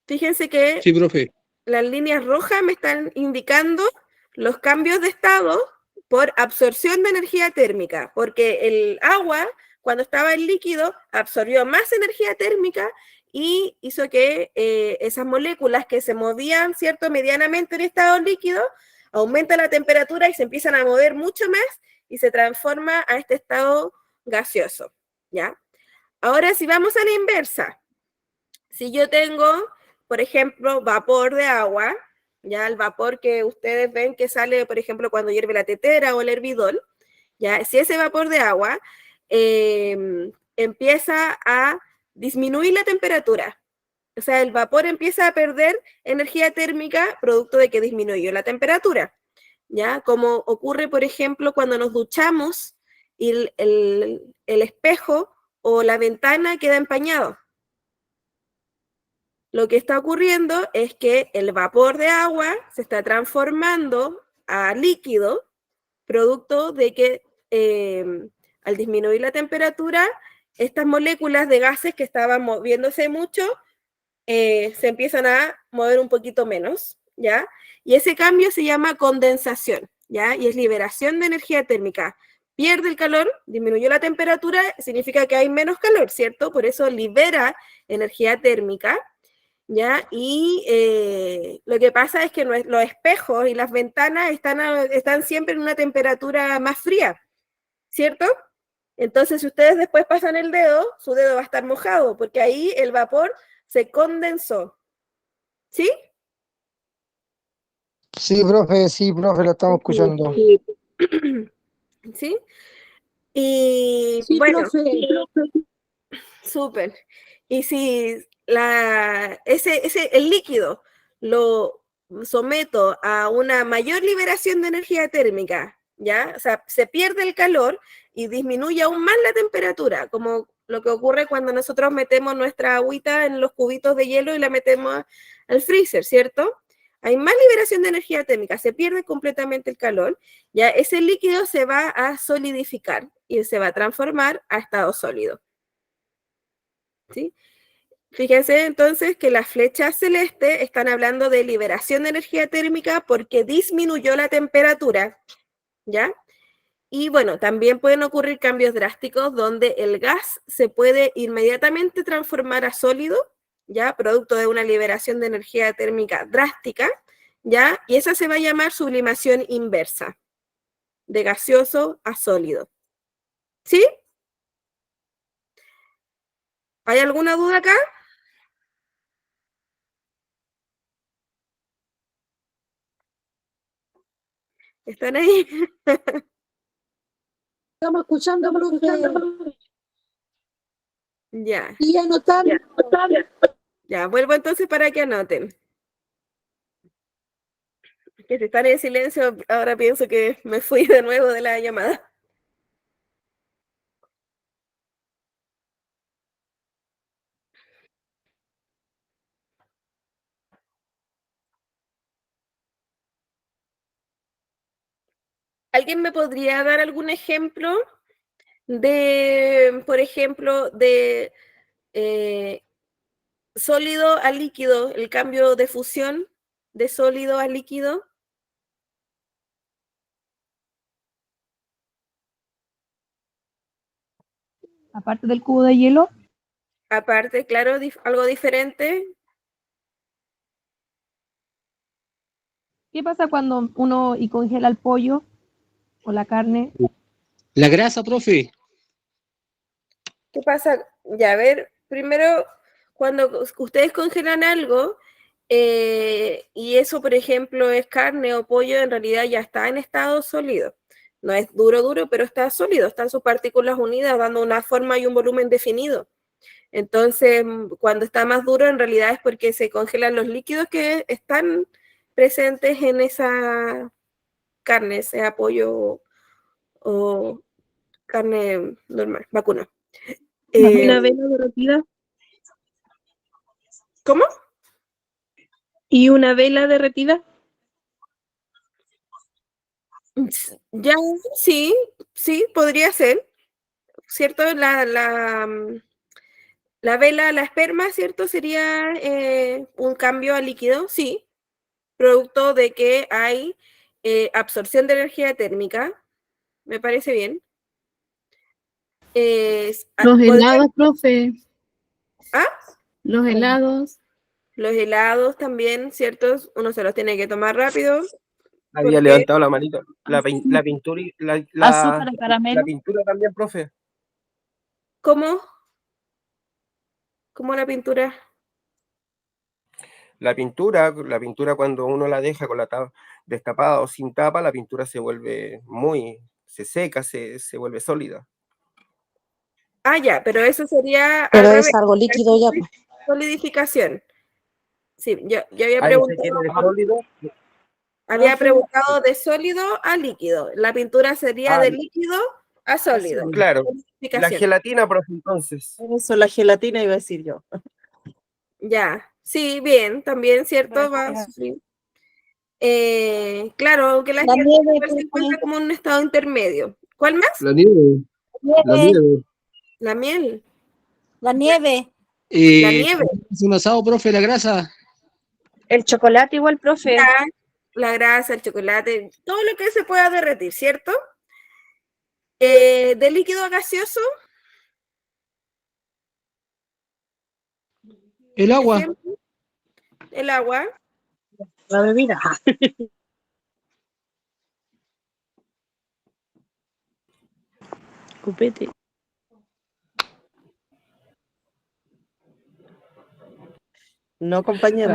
Speaker 1: Fíjense que
Speaker 13: Sí, profe.
Speaker 1: las líneas rojas me están indicando los cambios de estado por absorción de energía térmica, porque el agua, cuando estaba en líquido, absorbió más energía térmica y hizo que esas moléculas que se movían, ¿cierto?, medianamente en estado líquido, aumenta la temperatura y se empiezan a mover mucho más y se transforma a este estado gaseoso, ¿ya? Ahora, si vamos a la inversa, si yo tengo, por ejemplo, vapor de agua, ya el vapor que ustedes ven que sale, por ejemplo, cuando hierve la tetera o el hervidor, ya si ese vapor de agua empieza a disminuir la temperatura, o sea, el vapor empieza a perder energía térmica producto de que disminuyó la temperatura, ya como ocurre, por ejemplo, cuando nos duchamos y el espejo o la ventana queda empañado. Lo que está ocurriendo es que el vapor de agua se está transformando a líquido, producto de que al disminuir la temperatura, estas moléculas de gases que estaban moviéndose mucho, se empiezan a mover un poquito menos, ¿ya? Y ese cambio se llama condensación, ¿ya? Y es liberación de energía térmica. Pierde el calor, disminuyó la temperatura, significa que hay menos calor, ¿cierto? Por eso libera energía térmica, ¿ya? Y lo que pasa es que los espejos y las ventanas están siempre en una temperatura más fría, ¿cierto? Entonces, si ustedes después pasan el dedo, su dedo va a estar mojado, porque ahí el vapor se condensó, ¿sí?
Speaker 10: Sí, profe, lo estamos escuchando.
Speaker 1: ¿Sí? Y
Speaker 4: Sí,
Speaker 1: bueno,
Speaker 4: profe.
Speaker 1: súper. Y si el líquido lo someto a una mayor liberación de energía térmica, ¿ya? O sea, se pierde el calor y disminuye aún más la temperatura, como lo que ocurre cuando nosotros metemos nuestra agüita en los cubitos de hielo y la metemos al freezer, ¿cierto? Hay más liberación de energía térmica, se pierde completamente el calor, ya ese líquido se va a solidificar y se va a transformar a estado sólido. ¿Sí? Fíjense entonces que las flechas celestes están hablando de liberación de energía térmica porque disminuyó la temperatura, ¿ya? Y bueno, también pueden ocurrir cambios drásticos donde el gas se puede inmediatamente transformar a sólido, ¿ya? Producto de una liberación de energía térmica drástica, ¿ya? Y esa se va a llamar sublimación inversa, de gaseoso a sólido. ¿Sí? ¿Hay alguna duda acá? ¿Están ahí?
Speaker 4: Estamos escuchando, profe.
Speaker 1: Ya.
Speaker 4: Y anotando.
Speaker 1: Ya, vuelvo entonces para que anoten. Que si están en silencio, ahora pienso que me fui de nuevo de la llamada. ¿Alguien me podría dar algún ejemplo de, por ejemplo, de sólido a líquido, el cambio de fusión de sólido a líquido?
Speaker 5: Aparte del cubo de hielo.
Speaker 1: Aparte, claro, algo diferente.
Speaker 5: ¿Qué pasa cuando uno congela el pollo o la carne?
Speaker 13: La grasa, profe.
Speaker 1: ¿Qué pasa? Ya, a ver, primero, cuando ustedes congelan algo, y eso, por ejemplo, es carne o pollo, en realidad ya está en estado sólido. No es duro, pero está sólido, están sus partículas unidas, dando una forma y un volumen definido. Entonces, cuando está más duro, en realidad es porque se congelan los líquidos que están presentes en esa carne, sea pollo o carne normal, vacuna.
Speaker 5: ¿Y una vela derretida?
Speaker 1: ¿Cómo?
Speaker 5: ¿Y una vela derretida?
Speaker 1: Ya, sí, podría ser, ¿cierto? La vela, la esperma, ¿cierto? Sería un cambio a líquido, sí, producto de que hay absorción de energía térmica, me parece bien.
Speaker 8: Los helados, profe.
Speaker 1: ¿Ah?
Speaker 8: Los helados.
Speaker 1: Los helados también, ¿cierto? Uno se los tiene que tomar rápido.
Speaker 3: Había levantado la manito. La pintura y
Speaker 11: Azúcar,
Speaker 3: la
Speaker 11: caramelo.
Speaker 3: pintura también, profe.
Speaker 1: ¿Cómo? ¿Cómo la pintura?
Speaker 3: La pintura cuando uno la deja con la tapa destapada o sin tapa, la pintura se vuelve se seca, se vuelve sólida.
Speaker 1: Ah, ya, pero eso sería
Speaker 7: Pero
Speaker 1: al
Speaker 7: es
Speaker 1: revés.
Speaker 7: algo líquido ya.
Speaker 1: Solidificación. Sí, yo había
Speaker 3: Ese tiene de sólido.
Speaker 1: Había preguntado de sólido a líquido. La pintura sería de líquido a sólido.
Speaker 3: Claro, la gelatina, profe, entonces.
Speaker 14: Eso, la gelatina iba a decir yo.
Speaker 1: Ya, sí, bien, también, ¿cierto? Va a sufrir. Claro, que la gelatina se encuentra como en un estado intermedio. ¿Cuál más?
Speaker 13: La nieve. La nieve.
Speaker 1: La miel.
Speaker 4: La nieve.
Speaker 1: La nieve.
Speaker 13: Es un asado, profe, la grasa.
Speaker 11: El chocolate igual, profe.
Speaker 1: Ya, la grasa, el chocolate, todo lo que se pueda derretir, ¿cierto? De líquido a gaseoso.
Speaker 13: El agua.
Speaker 1: Ejemplo, el agua.
Speaker 14: La bebida.
Speaker 11: Cupete.
Speaker 14: No, compañera.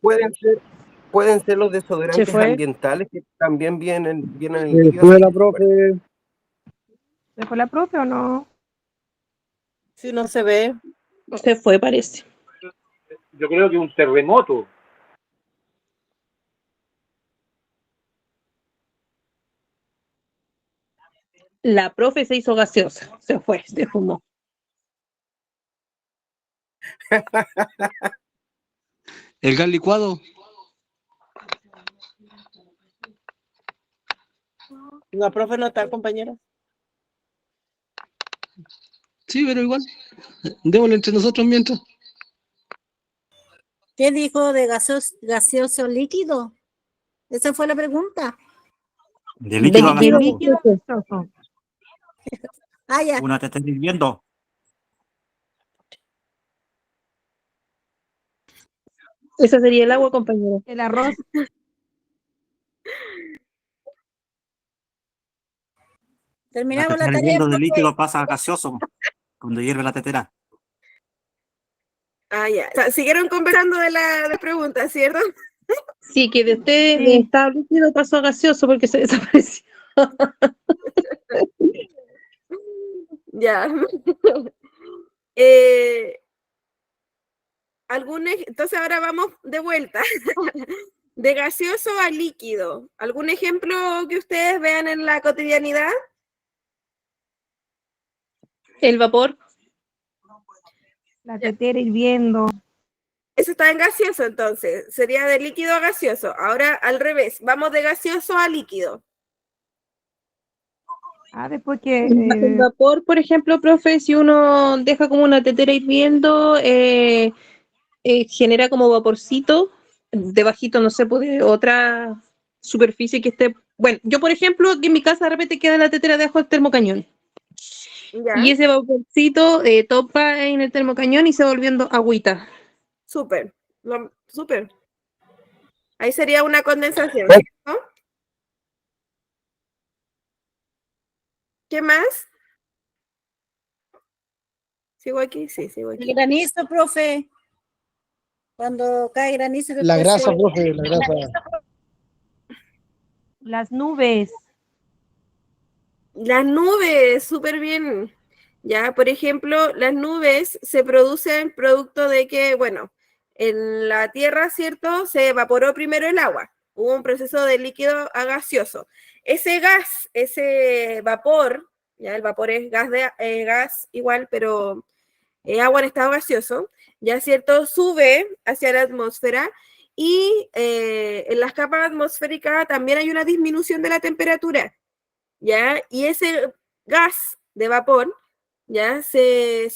Speaker 3: Pueden ser, pueden ser los desodorantes
Speaker 6: fue?
Speaker 3: ambientales que también vienen en
Speaker 13: Se
Speaker 3: líquido.
Speaker 13: fue la profe.
Speaker 5: ¿Se fue la profe o no?
Speaker 14: Si no se ve.
Speaker 8: Se fue, parece.
Speaker 2: Yo creo que un terremoto.
Speaker 8: La profe se hizo gaseosa. Se fue, se fumó.
Speaker 13: El gas licuado.
Speaker 14: La profe no está, compañera.
Speaker 13: Sí, pero igual. Démoslo entre nosotros mientras.
Speaker 4: ¿Qué dijo de gaseoso líquido? Esa fue la pregunta.
Speaker 12: De líquido a
Speaker 8: De
Speaker 12: gaseoso.
Speaker 8: líquido gaseoso.
Speaker 4: Ah, ya.
Speaker 12: Una te está hirviendo.
Speaker 8: Ese sería el agua, compañero.
Speaker 5: El arroz.
Speaker 12: La
Speaker 4: Terminamos la
Speaker 12: tetera
Speaker 4: tarea,
Speaker 12: hirviendo de
Speaker 4: profe.
Speaker 12: líquido pasa a gaseoso cuando hierve la tetera.
Speaker 1: Ah, ya. O sea, siguieron conversando de la pregunta, ¿cierto?
Speaker 8: Sí, que de usted de estado líquido pasó a gaseoso porque se desapareció.
Speaker 1: Ya. Entonces ahora vamos de vuelta. De gaseoso a líquido. ¿Algún ejemplo que ustedes vean en la cotidianidad?
Speaker 8: El vapor.
Speaker 5: La tetera hirviendo.
Speaker 1: Eso está en gaseoso, entonces. Sería de líquido a gaseoso. Ahora al revés. Vamos de gaseoso a líquido.
Speaker 5: Ah, después que...
Speaker 8: El vapor, por ejemplo, profe, si uno deja como una tetera hirviendo, genera como vaporcito, debajito, no sé, pues, de otra superficie que esté... Bueno, yo, por ejemplo, aquí en mi casa de repente queda la tetera debajo del termocañón.
Speaker 1: ¿Ya?
Speaker 8: Y ese vaporcito topa en el termocañón y se va volviendo agüita.
Speaker 1: Súper. Súper. Ahí sería una condensación, ¿cierto? ¿Qué más? ¿Sigo aquí? Sí, sigo aquí.
Speaker 4: El granizo, profe. Cuando cae granizo.
Speaker 10: La grasa, profe, la grasa.
Speaker 5: Las nubes.
Speaker 1: Las nubes, súper bien. Ya, por ejemplo, las nubes se producen producto de que, bueno, en la Tierra, ¿cierto? Se evaporó primero el agua. Hubo un proceso de líquido a gaseoso. Ese gas, ese vapor, ya el vapor es gas igual, pero agua en estado gaseoso, ya cierto, sube hacia la atmósfera y en las capas atmosféricas también hay una disminución de la temperatura, ¿ya? Y ese gas de vapor, ¿ya? Se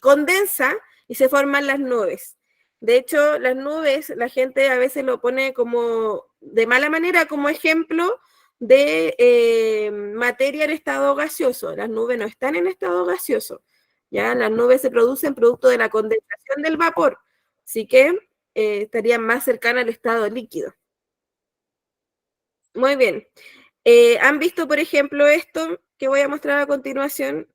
Speaker 1: condensa y se forman las nubes. De hecho, las nubes, la gente a veces lo pone como, de mala manera, como ejemplo de materia en estado gaseoso. Las nubes no están en estado gaseoso, ¿ya? Las nubes se producen producto de la condensación del vapor, así que estarían más cercanas al estado líquido. Muy bien. ¿Han visto, por ejemplo, esto que voy a mostrar a continuación?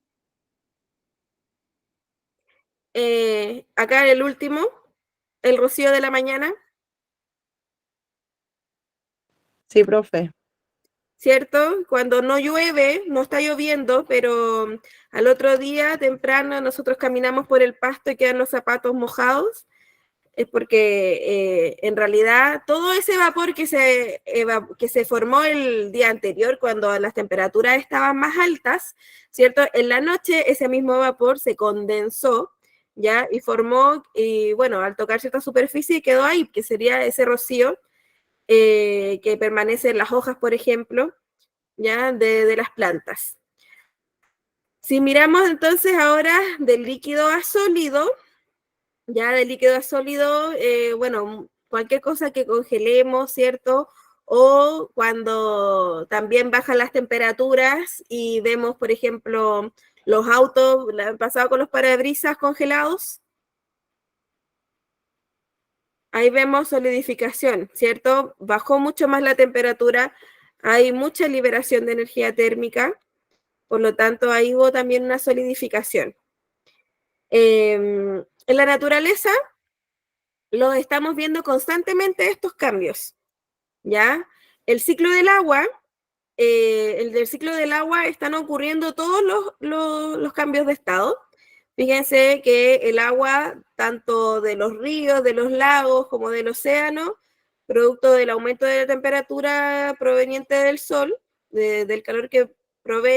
Speaker 1: Acá en el último, el rocío de la mañana.
Speaker 14: Sí, profe.
Speaker 1: ¿Cierto? Cuando no llueve, no está lloviendo, pero al otro día temprano nosotros caminamos por el pasto y quedan los zapatos mojados, es porque en realidad todo ese vapor que se formó el día anterior cuando las temperaturas estaban más altas, ¿cierto? En la noche ese mismo vapor se condensó, ¿ya? Y formó, y bueno, al tocar cierta superficie quedó ahí, que sería ese rocío que permanece en las hojas, por ejemplo, ¿ya? De las plantas. Si miramos entonces ahora del líquido a sólido, ya de líquido a sólido, bueno, cualquier cosa que congelemos, ¿cierto? O cuando también bajan las temperaturas y vemos, por ejemplo, los autos, ¿la han pasado con los parabrisas congelados? Ahí vemos solidificación, ¿cierto? Bajó mucho más la temperatura, hay mucha liberación de energía térmica, por lo tanto ahí hubo también una solidificación. En la naturaleza los estamos viendo constantemente estos cambios, ¿ya? El ciclo del agua, el del ciclo del agua están ocurriendo todos los cambios de estado. Fíjense que el agua, tanto de los ríos, de los lagos, como del océano, producto del aumento de la temperatura proveniente del sol, del calor que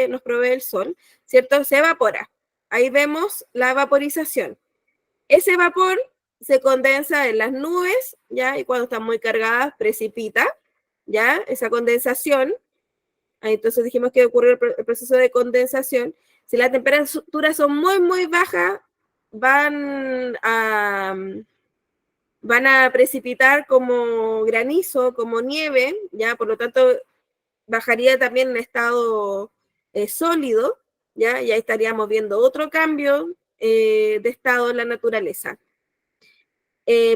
Speaker 1: nos provee el sol, ¿cierto? Se evapora. Ahí vemos la vaporización. Ese vapor se condensa en las nubes, ¿ya? Y cuando están muy cargadas, precipita, ¿ya? Esa condensación. Ahí entonces dijimos que ocurre el proceso de condensación. Si las temperaturas son muy, muy bajas, van a precipitar como granizo, como nieve, ¿ya? Por lo tanto, bajaría también en estado sólido, ¿ya? Y ahí estaríamos viendo otro cambio de estado en la naturaleza.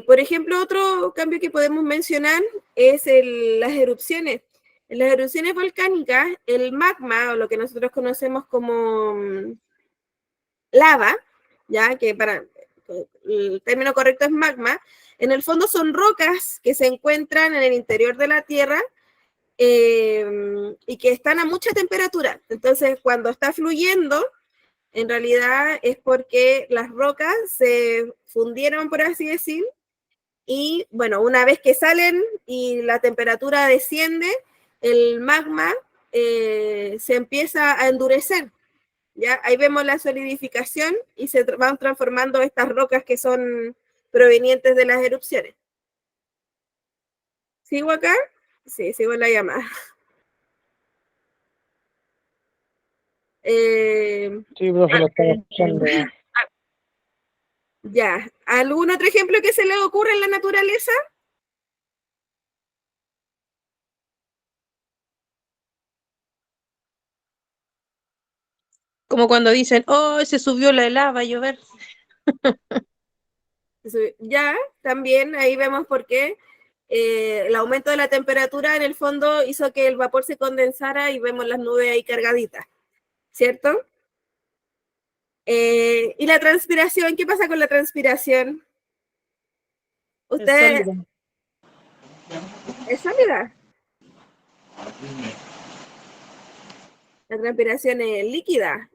Speaker 1: Por ejemplo, otro cambio que podemos mencionar es las erupciones. En las erupciones volcánicas, el magma, o lo que nosotros conocemos como lava, ya que el término correcto es magma, en el fondo son rocas que se encuentran en el interior de la Tierra y que están a mucha temperatura. Entonces, cuando está fluyendo, en realidad es porque las rocas se fundieron, por así decir, y bueno, una vez que salen y la temperatura desciende, el magma se empieza a endurecer, ¿ya? Ahí vemos la solidificación y se van transformando estas rocas que son provenientes de las erupciones. ¿Sigo acá? Sí, sigo en la llamada.
Speaker 10: Sí, profe, lo estamos escuchando.
Speaker 1: Ya, ¿algún otro ejemplo que se le ocurra en la naturaleza?
Speaker 8: Como cuando dicen, oh, se subió la lava a llover.
Speaker 1: Ya, también ahí vemos por qué el aumento de la temperatura en el fondo hizo que el vapor se condensara y vemos las nubes ahí cargaditas, ¿cierto? ¿Y la transpiración? ¿Qué pasa con la transpiración? ¿Usted es sólida? La transpiración es líquida,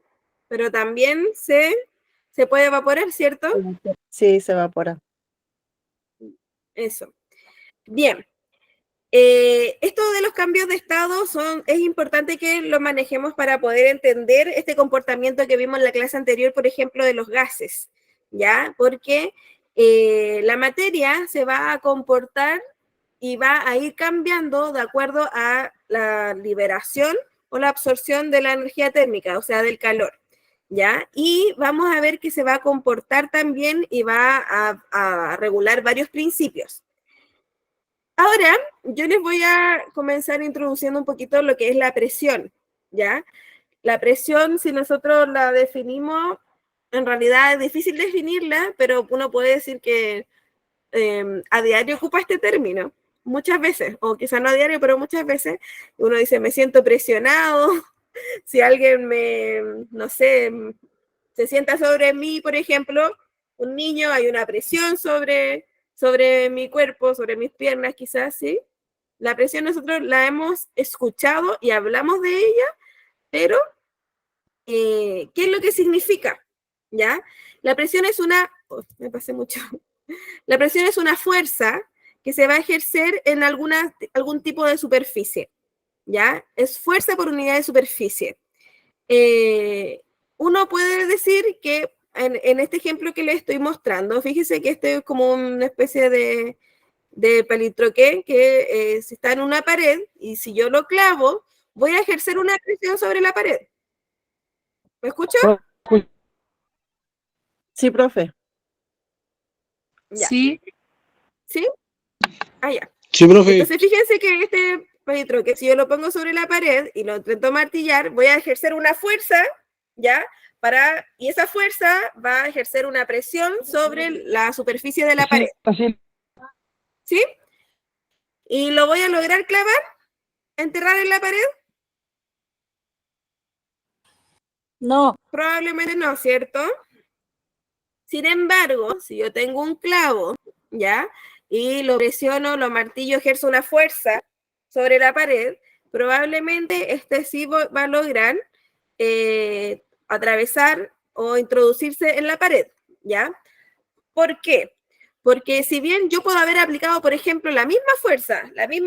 Speaker 1: pero también se puede evaporar, ¿cierto?
Speaker 14: Sí, se evapora.
Speaker 1: Eso. Bien. Esto de los cambios de estado es importante que lo manejemos para poder entender este comportamiento que vimos en la clase anterior, por ejemplo, de los gases, ¿ya? Porque la materia se va a comportar y va a ir cambiando de acuerdo a la liberación o la absorción de la energía térmica, o sea, del calor, ¿ya? Y vamos a ver que se va a comportar también y va a regular varios principios. Ahora, yo les voy a comenzar introduciendo un poquito lo que es la presión, ¿ya? La presión, si nosotros la definimos, en realidad es difícil definirla, pero uno puede decir que a diario ocupa este término, muchas veces, o quizá no a diario, pero muchas veces, uno dice, me siento presionado, si alguien no sé, se sienta sobre mí, por ejemplo, un niño, hay una presión sobre mi cuerpo, sobre mis piernas, quizás, ¿sí? La presión nosotros la hemos escuchado y hablamos de ella, pero ¿qué es lo que significa? ¿Ya? La presión es me pasé mucho. La presión es una fuerza que se va a ejercer en algún tipo de superficie, ¿ya? Es fuerza por unidad de superficie. Uno puede decir que en este ejemplo que les estoy mostrando, fíjese que este es como una especie de palitroque que está en una pared y si yo lo clavo, voy a ejercer una presión sobre la pared. ¿Me escucha?
Speaker 14: Sí, profe.
Speaker 1: Ya.
Speaker 5: Sí.
Speaker 1: ¿Sí? Ah, ya.
Speaker 13: Sí, profe.
Speaker 1: Entonces, fíjense que este palitroque, si yo lo pongo sobre la pared y lo intento martillar, voy a ejercer una fuerza, ¿ya? Y esa fuerza va a ejercer una presión sobre la superficie de la pared. ¿Sí? ¿Y lo voy a lograr clavar? ¿Enterrar en la pared?
Speaker 4: No.
Speaker 1: Probablemente no, ¿cierto? Sin embargo, si yo tengo un clavo ¿ya? Y lo presiono, lo martillo, ejerzo una fuerza sobre la pared, probablemente este sí va a lograr atravesar o introducirse en la pared, ¿ya? ¿Por qué? Porque si bien yo puedo haber aplicado, por ejemplo, la misma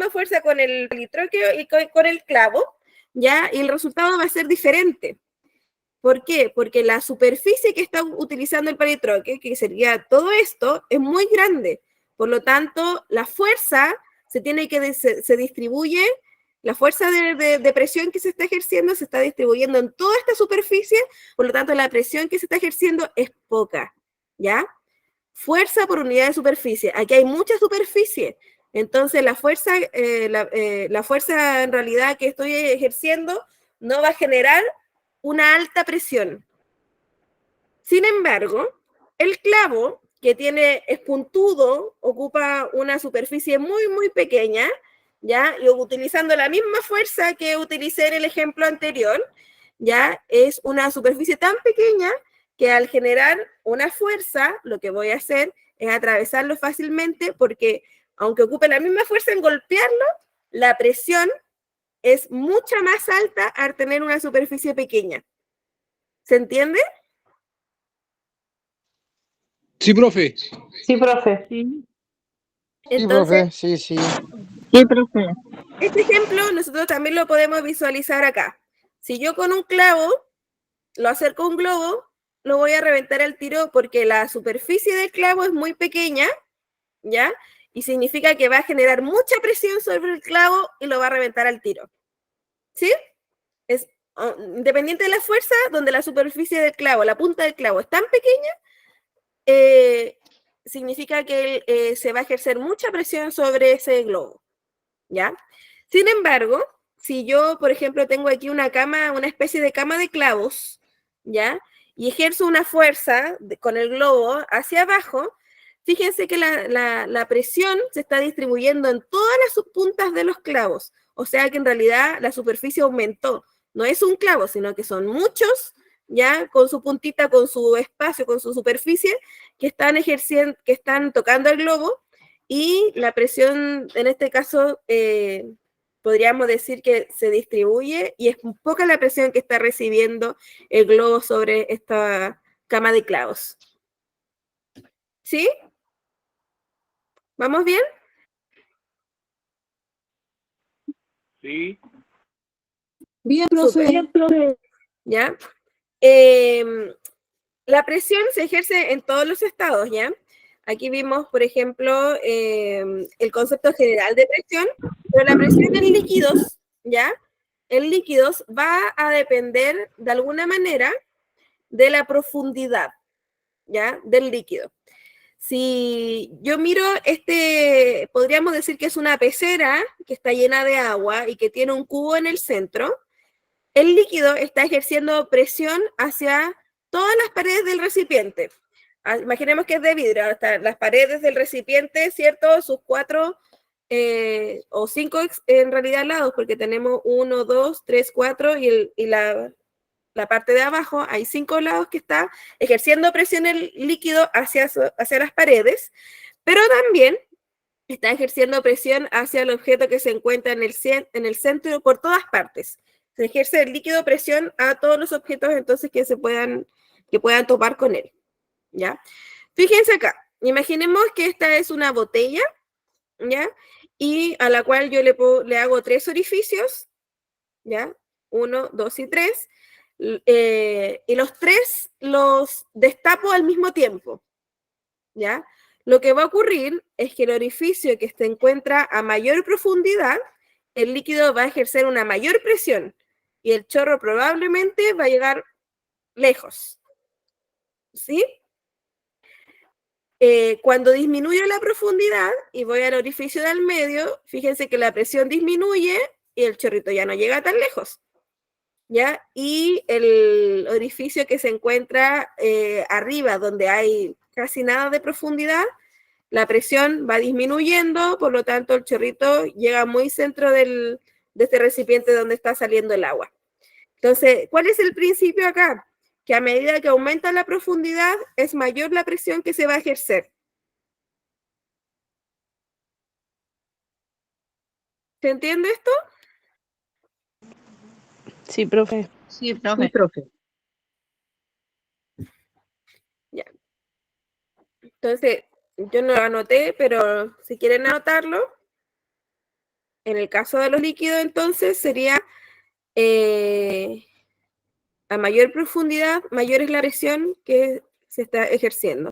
Speaker 1: fuerza con el palitroquio y con el clavo, ¿ya? Y el resultado va a ser diferente. ¿Por qué? Porque la superficie que está utilizando el palitroque, que sería todo esto, es muy grande. Por lo tanto, la fuerza se distribuye, la fuerza de presión que se está ejerciendo se está distribuyendo en toda esta superficie, por lo tanto, la presión que se está ejerciendo es poca, ¿ya? Fuerza por unidad de superficie. Aquí hay mucha superficie. Entonces, la fuerza en realidad que estoy ejerciendo no va a generar una alta presión. Sin embargo, el clavo, que es puntudo, ocupa una superficie muy, muy pequeña, ¿ya? Y utilizando la misma fuerza que utilicé en el ejemplo anterior, ¿ya? Es una superficie tan pequeña que al generar una fuerza, lo que voy a hacer es atravesarlo fácilmente porque, aunque ocupe la misma fuerza en golpearlo, la presión es mucha más alta al tener una superficie pequeña. ¿Se entiende?
Speaker 13: Sí, profe.
Speaker 6: Sí, profe.
Speaker 14: Sí.
Speaker 1: Entonces,
Speaker 10: Sí, sí.
Speaker 4: Sí, profe.
Speaker 1: este ejemplo nosotros también lo podemos visualizar acá. Si yo con un clavo lo acerco a un globo, lo voy a reventar al tiro porque la superficie del clavo es muy pequeña, ¿ya? Y significa que va a generar mucha presión sobre el clavo y lo va a reventar al tiro. ¿Sí? Es independiente de la fuerza, donde la superficie del clavo, la punta del clavo es tan pequeña, significa que se va a ejercer mucha presión sobre ese globo, ¿ya? Sin embargo, si yo, por ejemplo, tengo aquí una especie de cama de clavos, ¿ya? Y ejerzo una fuerza con el globo hacia abajo, fíjense que la presión se está distribuyendo en todas las puntas de los clavos, o sea que en realidad la superficie aumentó. No es un clavo, sino que son muchos, ¿ya? Con su puntita, con su espacio, con su superficie, que están tocando el globo, y la presión, en este caso, podríamos decir que se distribuye y es poca la presión que está recibiendo el globo sobre esta cama de clavos. ¿Sí? ¿Vamos bien?
Speaker 2: Sí.
Speaker 8: Bien, profe.
Speaker 1: Bien, profe. ¿Ya? La presión se ejerce en todos los estados, ¿ya? Aquí vimos, por ejemplo, el concepto general de presión, pero la presión en líquidos, ¿ya? En líquidos va a depender de alguna manera de la profundidad, ¿ya? Del líquido. Si yo miro podríamos decir que es una pecera que está llena de agua y que tiene un cubo en el centro. El líquido está ejerciendo presión hacia todas las paredes del recipiente. Imaginemos que es de vidrio, hasta las paredes del recipiente, ¿cierto? Sus 4 o 5 en realidad lados, porque tenemos 1, 2, 3, 4 y la parte de abajo hay 5 lados que está ejerciendo presión el líquido hacia las paredes, pero también está ejerciendo presión hacia el objeto que se encuentra en el centro por todas partes. Se ejerce el líquido presión a todos los objetos entonces que puedan topar con él, ¿ya? Fíjense acá, imaginemos que esta es una botella, ¿ya? Y a la cual yo le hago 3 orificios, ¿ya? 1, 2 y 3, y los 3 los destapo al mismo tiempo, ¿ya? Lo que va a ocurrir es que el orificio que se encuentra a mayor profundidad, el líquido va a ejercer una mayor presión y el chorro probablemente va a llegar lejos, ¿sí? Cuando disminuyo la profundidad y voy al orificio del medio, fíjense que la presión disminuye y el chorrito ya no llega tan lejos, ¿ya? Y el orificio que se encuentra arriba, donde hay casi nada de profundidad, la presión va disminuyendo, por lo tanto el chorrito llega muy centro de este recipiente donde está saliendo el agua. Entonces, ¿cuál es el principio acá? Que a medida que aumenta la profundidad, es mayor la presión que se va a ejercer. ¿Se entiende esto?
Speaker 6: Sí, profe.
Speaker 11: Sí,
Speaker 8: Sí,
Speaker 11: profe.
Speaker 8: profe.
Speaker 1: Ya. Entonces, yo no lo anoté, pero si quieren anotarlo, en el caso de los líquidos, entonces sería a mayor profundidad, mayor es la presión que se está ejerciendo.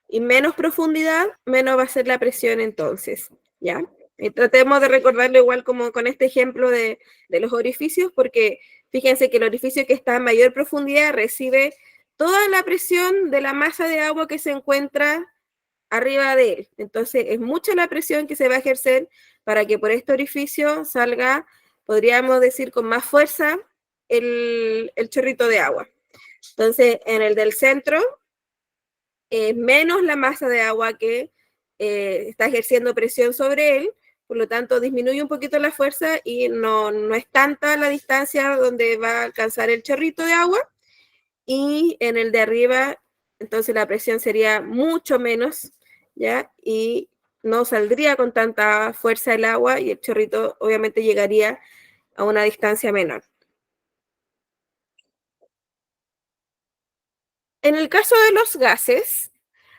Speaker 1: Y menos profundidad, menos va a ser la presión entonces, ¿ya? Y tratemos de recordarlo igual como con este ejemplo de los orificios, porque fíjense que el orificio que está a mayor profundidad recibe toda la presión de la masa de agua que se encuentra arriba de él. Entonces, es mucha la presión que se va a ejercer para que por este orificio salga, podríamos decir, con más fuerza el chorrito de agua. Entonces, en el del centro, es menos la masa de agua que está ejerciendo presión sobre él, por lo tanto disminuye un poquito la fuerza y no es tanta la distancia donde va a alcanzar el chorrito de agua, y en el de arriba, entonces la presión sería mucho menos, ¿ya? Y no saldría con tanta fuerza el agua y el chorrito obviamente llegaría a una distancia menor. En el caso de los gases,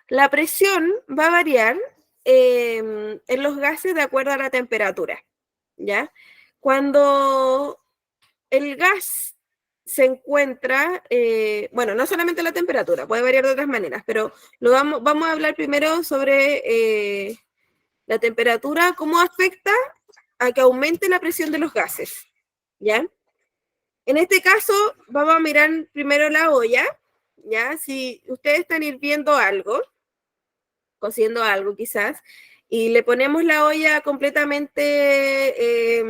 Speaker 1: la presión va a variar en los gases de acuerdo a la temperatura, ¿ya? Cuando el gas se encuentra, bueno, no solamente la temperatura, puede variar de otras maneras, pero vamos a hablar primero sobre la temperatura, cómo afecta a que aumente la presión de los gases, ¿ya? En este caso, vamos a mirar primero la olla, ¿ya? Si ustedes están hirviendo algo, cociendo algo quizás, y le ponemos la olla completamente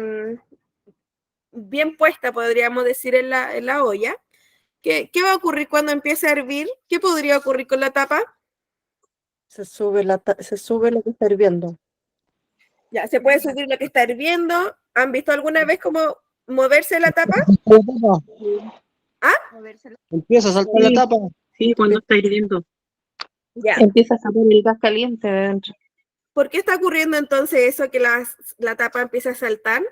Speaker 1: bien puesta, podríamos decir, en la olla, ¿qué va a ocurrir cuando empiece a hervir? ¿Qué podría ocurrir con la tapa?
Speaker 14: Se sube lo que está hirviendo.
Speaker 1: Ya, se puede subir lo que está hirviendo. ¿Han visto alguna vez cómo moverse la tapa? ¿Ah?
Speaker 13: Empieza a saltar la
Speaker 8: Sí,
Speaker 13: tapa.
Speaker 8: sí, cuando está hirviendo.
Speaker 1: Ya.
Speaker 8: Empieza a salir el gas caliente de dentro.
Speaker 1: ¿Por qué está ocurriendo entonces eso que la tapa empieza a saltar?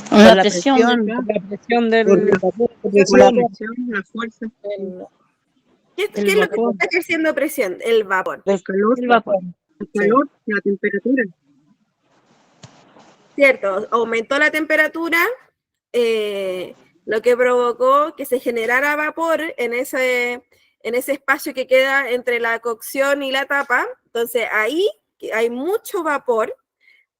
Speaker 11: Por la presión.
Speaker 6: Por la presión del
Speaker 13: Por la
Speaker 8: Por la presión, la fuerza,
Speaker 1: ¿Qué
Speaker 6: el
Speaker 1: es lo que
Speaker 6: vapor.
Speaker 1: está ejerciendo presión? El vapor.
Speaker 8: el calor,
Speaker 6: El vapor.
Speaker 8: la temperatura.
Speaker 1: Cierto, aumentó la temperatura, lo que provocó que se generara vapor en ese espacio que queda entre la cocción y la tapa. Entonces ahí hay mucho vapor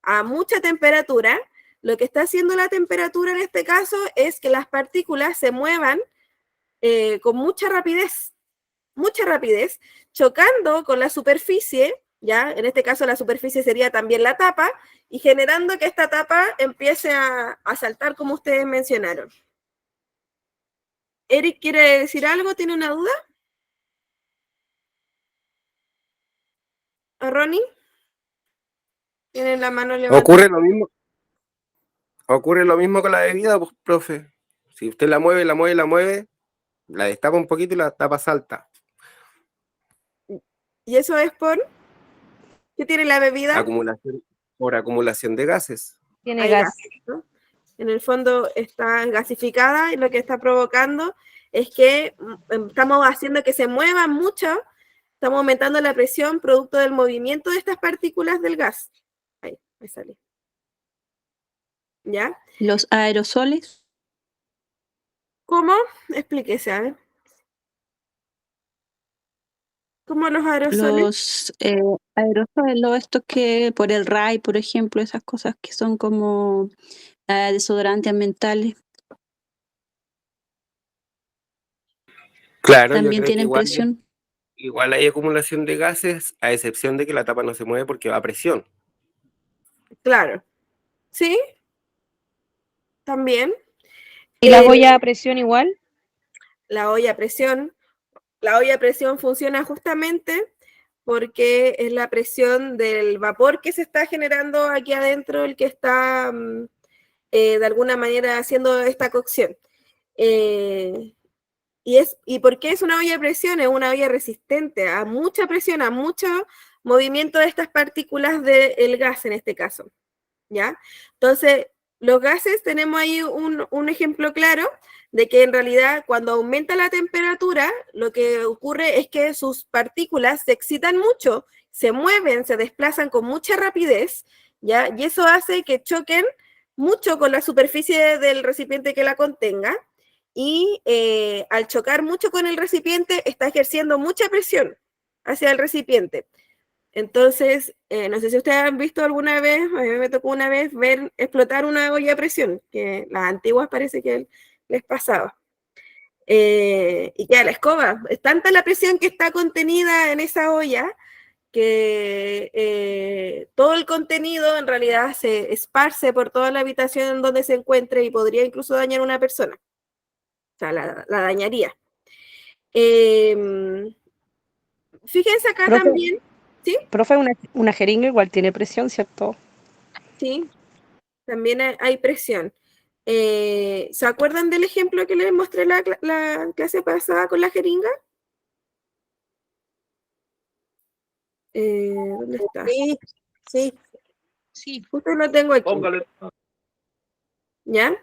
Speaker 1: a mucha temperatura. Lo que está haciendo la temperatura en este caso es que las partículas se muevan con mucha rapidez, chocando con la superficie, ¿ya? En este caso la superficie sería también la tapa, y generando que esta tapa empiece a saltar como ustedes mencionaron. ¿Eric quiere decir algo? ¿Tiene una duda? ¿A Ronnie? ¿Tiene la mano levantada?
Speaker 3: Ocurre lo mismo con la bebida, pues, profe. Si usted la mueve, la destapa un poquito y la tapa salta.
Speaker 1: ¿Y eso es por qué tiene la bebida?
Speaker 3: Por acumulación de gases.
Speaker 5: Tiene
Speaker 1: Hay
Speaker 5: gas.
Speaker 1: gases, ¿no? En el fondo está gasificada, y lo que está provocando es que estamos haciendo que se muevan mucho, estamos aumentando la presión producto del movimiento de estas partículas del gas. Ahí sale. ¿Ya?
Speaker 8: Los aerosoles.
Speaker 1: ¿Cómo? Explíquese, a ver. ¿Cómo los aerosoles?
Speaker 8: Los aerosoles, estos que por el RAI, por ejemplo, esas cosas que son como desodorantes ambientales,
Speaker 3: Claro, yo
Speaker 8: también
Speaker 3: creo que
Speaker 8: tienen presión.
Speaker 3: igual hay acumulación de gases, a excepción de que la tapa no se mueve porque va a presión.
Speaker 1: Claro. ¿Sí? También.
Speaker 5: ¿Y la olla a presión igual?
Speaker 1: La olla a presión funciona justamente porque es la presión del vapor que se está generando aquí adentro el que está de alguna manera haciendo esta cocción. ¿Y por qué es una olla a presión? Es una olla resistente a mucha presión, a mucho movimiento de estas partículas del gas en este caso, ¿ya? Entonces, los gases tenemos ahí un ejemplo claro de que en realidad cuando aumenta la temperatura, lo que ocurre es que sus partículas se excitan mucho, se mueven, se desplazan con mucha rapidez, ¿ya? Y eso hace que choquen mucho con la superficie del recipiente que la contenga, y al chocar mucho con el recipiente está ejerciendo mucha presión hacia el recipiente. Entonces, no sé si ustedes han visto alguna vez, a mí me tocó una vez ver explotar una olla a presión, que las antiguas parece que les pasaba. Y queda la escoba. Es tanta la presión que está contenida en esa olla que todo el contenido en realidad se esparce por toda la habitación en donde se encuentre y podría incluso dañar a una persona. O sea, la dañaría. Fíjense acá
Speaker 6: Profe,
Speaker 1: también, ¿sí?
Speaker 6: profe, una jeringa igual tiene presión, ¿cierto?
Speaker 1: Sí, también hay presión. ¿Se acuerdan del ejemplo que les mostré la clase pasada con la jeringa? ¿Dónde está?
Speaker 14: Sí, sí.
Speaker 8: Sí.
Speaker 1: Justo lo tengo aquí.
Speaker 2: Póngale.
Speaker 1: ¿Ya?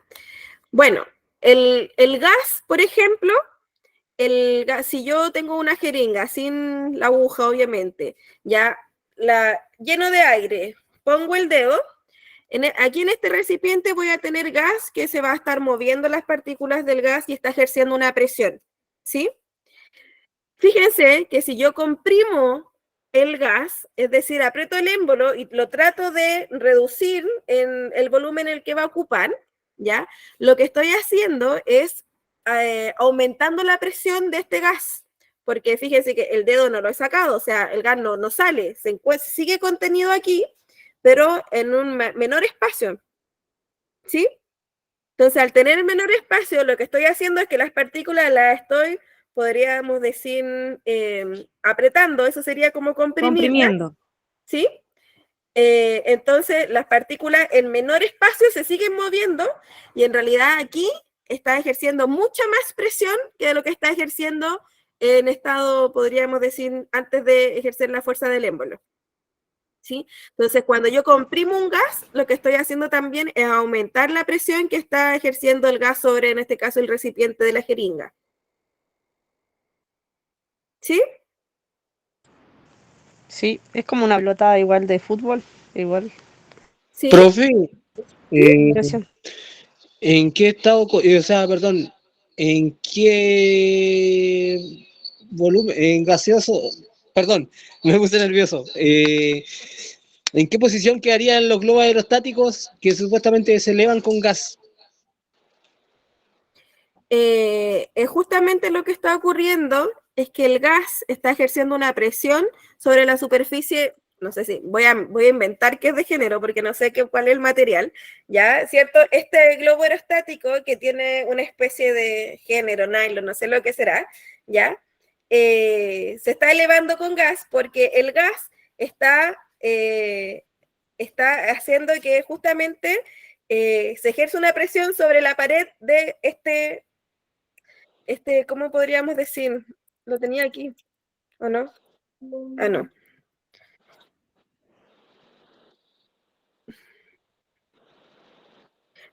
Speaker 1: Bueno, el gas, por ejemplo, si yo tengo una jeringa sin la aguja, obviamente, ya lleno de aire, pongo el dedo, aquí en este recipiente voy a tener gas que se va a estar moviendo las partículas del gas y está ejerciendo una presión, ¿sí? Fíjense que si yo comprimo el gas, es decir, aprieto el émbolo y lo trato de reducir en el volumen en el que va a ocupar, ¿ya? Lo que estoy haciendo es aumentando la presión de este gas, porque fíjense que el dedo no lo he sacado, o sea, el gas no sale, sigue contenido aquí, pero en un menor espacio, ¿sí? Entonces, al tener menor espacio, lo que estoy haciendo es que las partículas las estoy, podríamos decir, apretando, eso sería como
Speaker 4: Comprimiendo.
Speaker 1: ¿sí? Entonces, las partículas en menor espacio se siguen moviendo y en realidad aquí está ejerciendo mucha más presión que lo que está ejerciendo en estado, podríamos decir, antes de ejercer la fuerza del émbolo. ¿Sí? Entonces, cuando yo comprimo un gas, lo que estoy haciendo también es aumentar la presión que está ejerciendo el gas sobre, en este caso, el recipiente de la jeringa. ¿Sí?
Speaker 6: Sí, es como una pelota igual de fútbol, igual.
Speaker 1: ¿Sí?
Speaker 13: Profe,
Speaker 6: Presión.
Speaker 13: ¿en qué estado, o sea, perdón, en qué volumen, en gaseoso, perdón, me puse nervioso, ¿en qué posición quedarían los globos aerostáticos que supuestamente se elevan con gas?
Speaker 1: Es justamente lo que está ocurriendo es que el gas está ejerciendo una presión sobre la superficie, no sé si, voy a inventar que es de género porque no sé cuál es el material, ¿ya? ¿Cierto? Este globo aerostático que tiene una especie de género, nylon, no sé lo que será, ¿ya? Se está elevando con gas porque el gas está haciendo que justamente se ejerce una presión sobre la pared de ¿cómo podríamos decir? Lo tenía aquí, ¿o no? Ah, no.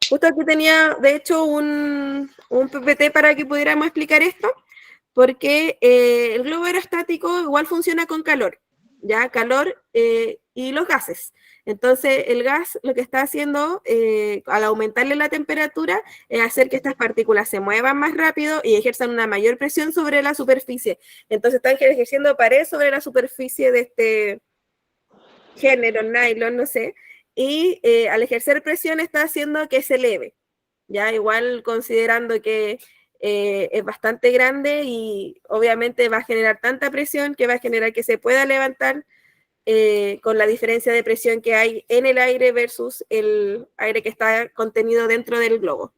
Speaker 1: Justo aquí tenía, de hecho, un PPT para que pudiéramos explicar esto, porque el globo aerostático igual funciona con calor, ¿ya? Calor y los gases. Entonces, el gas lo que está haciendo al aumentarle la temperatura es hacer que estas partículas se muevan más rápido y ejerzan una mayor presión sobre la superficie. Entonces, están ejerciendo pared sobre la superficie de este género, nylon, no sé, y al ejercer presión está haciendo que se eleve, ya igual considerando que es bastante grande y obviamente va a generar tanta presión que va a generar que se pueda levantar con la diferencia de presión que hay en el aire versus el aire que está contenido dentro del globo.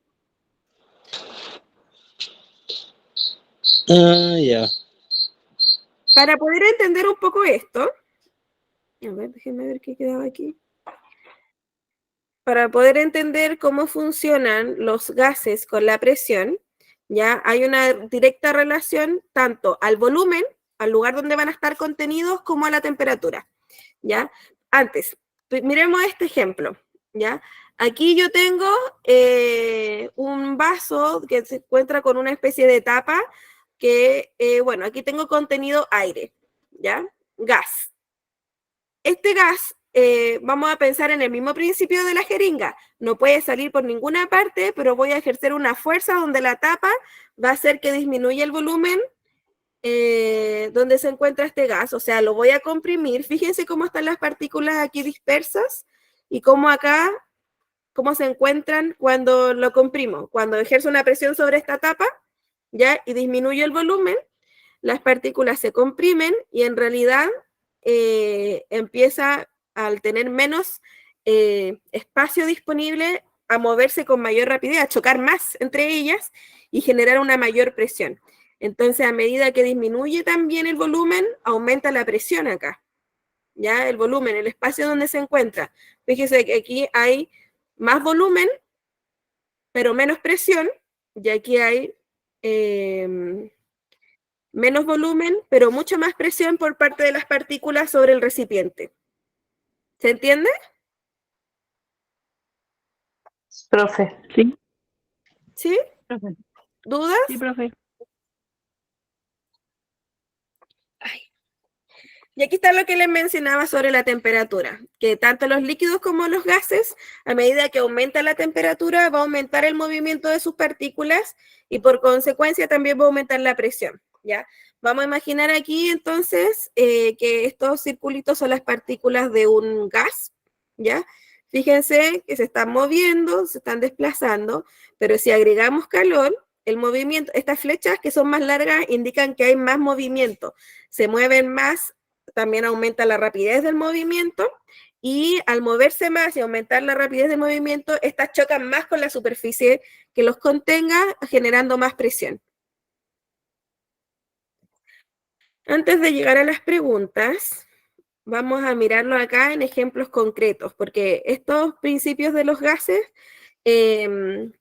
Speaker 13: Ah, ya.
Speaker 1: Para poder entender un poco esto, a ver, déjenme ver qué quedaba aquí. Para poder entender cómo funcionan los gases con la presión, ya hay una directa relación tanto al volumen, al lugar donde van a estar contenidos, como a la temperatura, ¿ya? Antes, miremos este ejemplo, ¿ya? Aquí yo tengo un vaso que se encuentra con una especie de tapa que, bueno, aquí tengo contenido aire, ¿ya? Gas. Este gas, vamos a pensar en el mismo principio de la jeringa, no puede salir por ninguna parte, pero voy a ejercer una fuerza donde la tapa va a hacer que disminuya el volumen donde se encuentra este gas, o sea, lo voy a comprimir. Fíjense cómo están las partículas aquí dispersas y cómo acá, cómo se encuentran cuando lo comprimo. Cuando ejerzo una presión sobre esta tapa, ¿ya? Y disminuyo el volumen, las partículas se comprimen y en realidad empieza, al tener menos espacio disponible, a moverse con mayor rapidez, a chocar más entre ellas y generar una mayor presión. Entonces, a medida que disminuye también el volumen, aumenta la presión acá. ¿Ya? El volumen, el espacio donde se encuentra. Fíjese que aquí hay más volumen, pero menos presión, y aquí hay menos volumen, pero mucho más presión por parte de las partículas sobre el recipiente. ¿Se entiende?
Speaker 6: Profe.
Speaker 5: Sí.
Speaker 1: ¿Sí?
Speaker 5: Profe.
Speaker 1: ¿Dudas?
Speaker 5: Sí, profe.
Speaker 1: Y aquí está lo que les mencionaba sobre la temperatura, que tanto los líquidos como los gases, a medida que aumenta la temperatura, va a aumentar el movimiento de sus partículas y por consecuencia también va a aumentar la presión, ¿ya? Vamos a imaginar aquí entonces que estos circulitos son las partículas de un gas, ¿ya? Fíjense que se están moviendo, se están desplazando, pero si agregamos calor, el movimiento, estas flechas que son más largas indican que hay más movimiento, se mueven más, también aumenta la rapidez del movimiento y al moverse más y aumentar la rapidez del movimiento, estas chocan más con la superficie que los contenga, generando más presión. Antes de llegar a las preguntas, vamos a mirarlo acá en ejemplos concretos, porque estos principios de los gases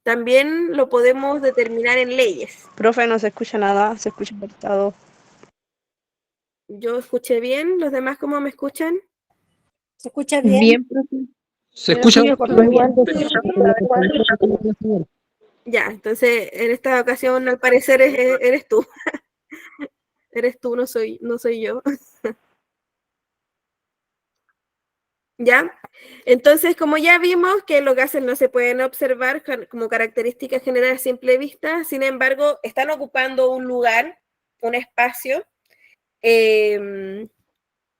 Speaker 1: también lo podemos determinar en leyes.
Speaker 6: Profe, no se escucha nada, se escucha cortado.
Speaker 1: ¿Yo escuché bien? ¿Los demás cómo me escuchan?
Speaker 4: ¿Se escucha bien?
Speaker 8: Bien, profe.
Speaker 13: Se
Speaker 1: Pero
Speaker 13: escucha.
Speaker 1: ya, entonces en esta ocasión al parecer eres tú. Eres tú, no soy yo. ¿Ya? Entonces, como ya vimos que los gases no se pueden observar como característica general a simple vista, sin embargo, están ocupando un lugar, un espacio,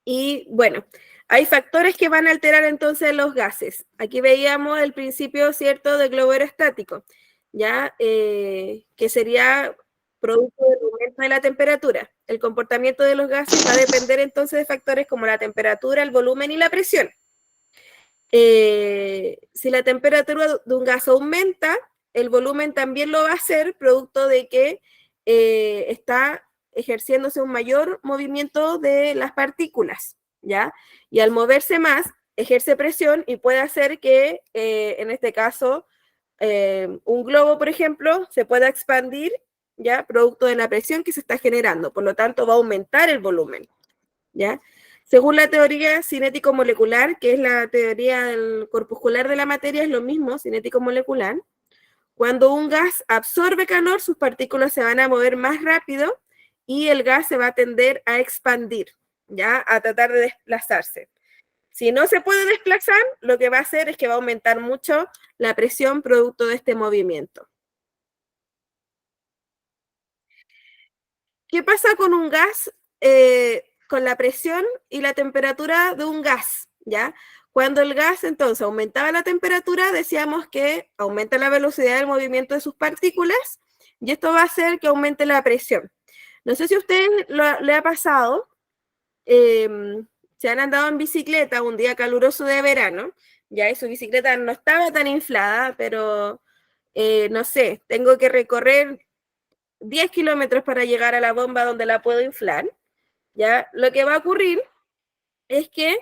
Speaker 1: y bueno, hay factores que van a alterar entonces los gases. Aquí veíamos el principio, ¿cierto?, del globo aerostático, ¿ya? Que sería producto del aumento de la temperatura. El comportamiento de los gases va a depender entonces de factores como la temperatura, el volumen y la presión. Si la temperatura de un gas aumenta, el volumen también lo va a hacer, producto de que está ejerciéndose un mayor movimiento de las partículas, ¿ya? Y al moverse más, ejerce presión y puede hacer que, en este caso, un globo, por ejemplo, se pueda expandir, ¿ya? Producto de la presión que se está generando, por lo tanto va a aumentar el volumen, ¿ya? Según la teoría cinético-molecular, que es la teoría del corpuscular de la materia, es lo mismo, cinético-molecular. Cuando un gas absorbe calor, sus partículas se van a mover más rápido y el gas se va a tender a expandir, ¿ya? A tratar de desplazarse. Si no se puede desplazar, lo que va a hacer es que va a aumentar mucho la presión producto de este movimiento. ¿Qué pasa con un gas? Con la presión y la temperatura de un gas, ¿ya? Cuando el gas entonces aumentaba la temperatura, decíamos que aumenta la velocidad del movimiento de sus partículas y esto va a hacer que aumente la presión. No sé si a ustedes le ha pasado, se han andado en bicicleta un día caluroso de verano, ya y su bicicleta no estaba tan inflada, pero no sé, tengo que recorrer 10 kilómetros para llegar a la bomba donde la puedo inflar. ¿ya? Lo que va a ocurrir es que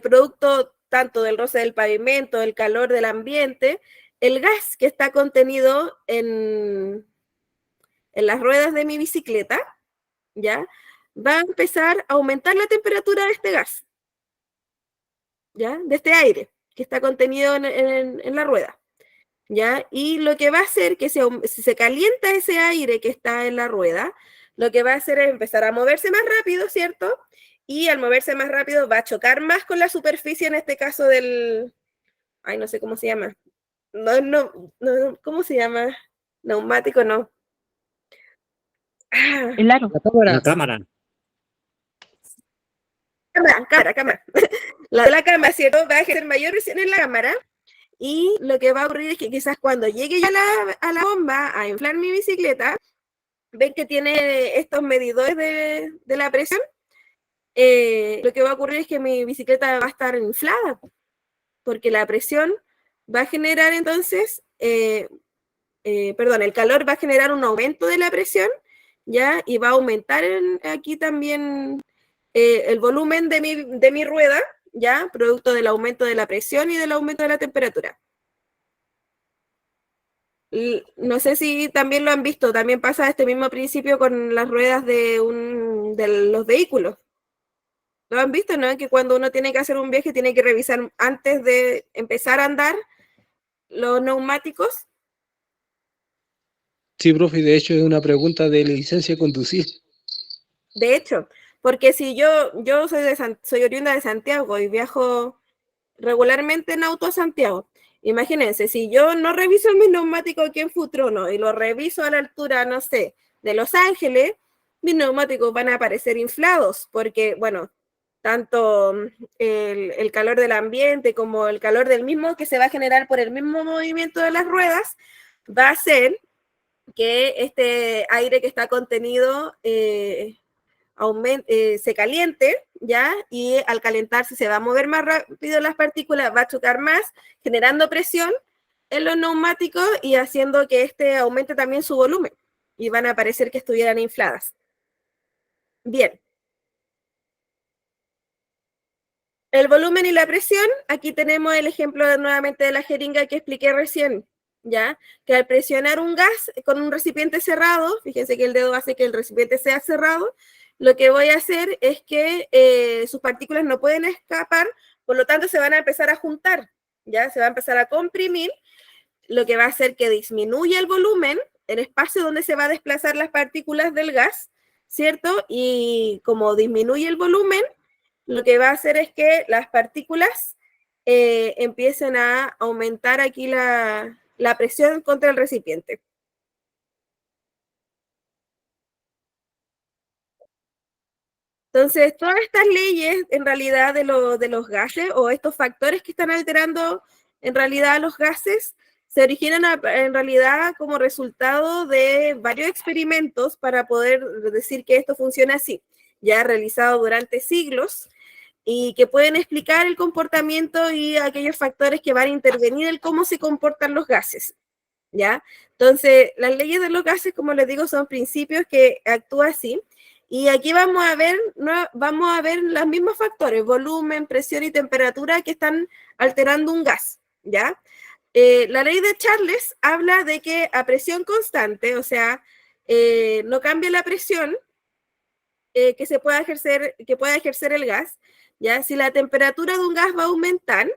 Speaker 1: producto tanto del roce del pavimento, del calor del ambiente, el gas que está contenido en las ruedas de mi bicicleta, ¿ya? Va a empezar a aumentar la temperatura de este gas, ¿ya? De este aire que está contenido en la rueda, ¿ya? Y lo que va a hacer que si se calienta ese aire que está en la rueda, lo que va a hacer es empezar a moverse más rápido, ¿cierto? Y al moverse más rápido va a chocar más con la superficie, en este caso del... Ay, no sé cómo se llama. No, ¿cómo se llama? Neumático, no.
Speaker 5: El aro.
Speaker 12: La cámara.
Speaker 1: Cámara. La cámara, ¿cierto? Va a ejercer mayor presión en la cámara y lo que va a ocurrir es que quizás cuando llegue ya a la bomba a inflar mi bicicleta, ven que tiene estos medidores de la presión, lo que va a ocurrir es que mi bicicleta va a estar inflada, porque la presión va a generar entonces, el calor va a generar un aumento de la presión, ¿ya? Y va a aumentar aquí también el volumen de mi rueda, ¿ya? Producto del aumento de la presión y del aumento de la temperatura. No sé si también lo han visto, también pasa este mismo principio con las ruedas de los vehículos. ¿Lo han visto, no? Que cuando uno tiene que hacer un viaje tiene que revisar antes de empezar a andar los neumáticos.
Speaker 13: Sí, profe, de hecho es una pregunta de licencia de conducir.
Speaker 1: De hecho, porque si yo soy oriunda de Santiago y viajo regularmente en auto a Santiago, imagínense, si yo no reviso mis neumáticos aquí en Futrono y lo reviso a la altura, no sé, de Los Ángeles, mis neumáticos van a aparecer inflados, porque, bueno, tanto el calor del ambiente como el calor del mismo que se va a generar por el mismo movimiento de las ruedas, va a hacer que este aire que está contenido se caliente, ¿ya? Y al calentarse se va a mover más rápido las partículas, va a chocar más, generando presión en los neumáticos y haciendo que este aumente también su volumen. Y van a parecer que estuvieran infladas. Bien. El volumen y la presión, aquí tenemos el ejemplo nuevamente de la jeringa que expliqué recién, ¿ya? Que al presionar un gas con un recipiente cerrado, fíjense que el dedo hace que el recipiente sea cerrado, lo que voy a hacer es que sus partículas no pueden escapar, por lo tanto se van a empezar a juntar, ¿ya? Se va a empezar a comprimir, lo que va a hacer que disminuya el volumen, el espacio donde se va a desplazar las partículas del gas, ¿cierto? Y como disminuye el volumen, lo que va a hacer es que las partículas empiecen a aumentar aquí la presión contra el recipiente. Entonces, todas estas leyes, en realidad, de los gases, o estos factores que están alterando, en realidad, los gases, se originan en realidad como resultado de varios experimentos para poder decir que esto funciona así, ya realizado durante siglos, y que pueden explicar el comportamiento y aquellos factores que van a intervenir en cómo se comportan los gases, ¿ya? Entonces, las leyes de los gases, como les digo, son principios que actúan así, y aquí vamos a ver los mismos factores, volumen, presión y temperatura que están alterando un gas, ¿ya? La ley de Charles habla de que a presión constante, o sea, no cambia la presión que pueda ejercer el gas, ¿ya? Si la temperatura de un gas va a aumentar,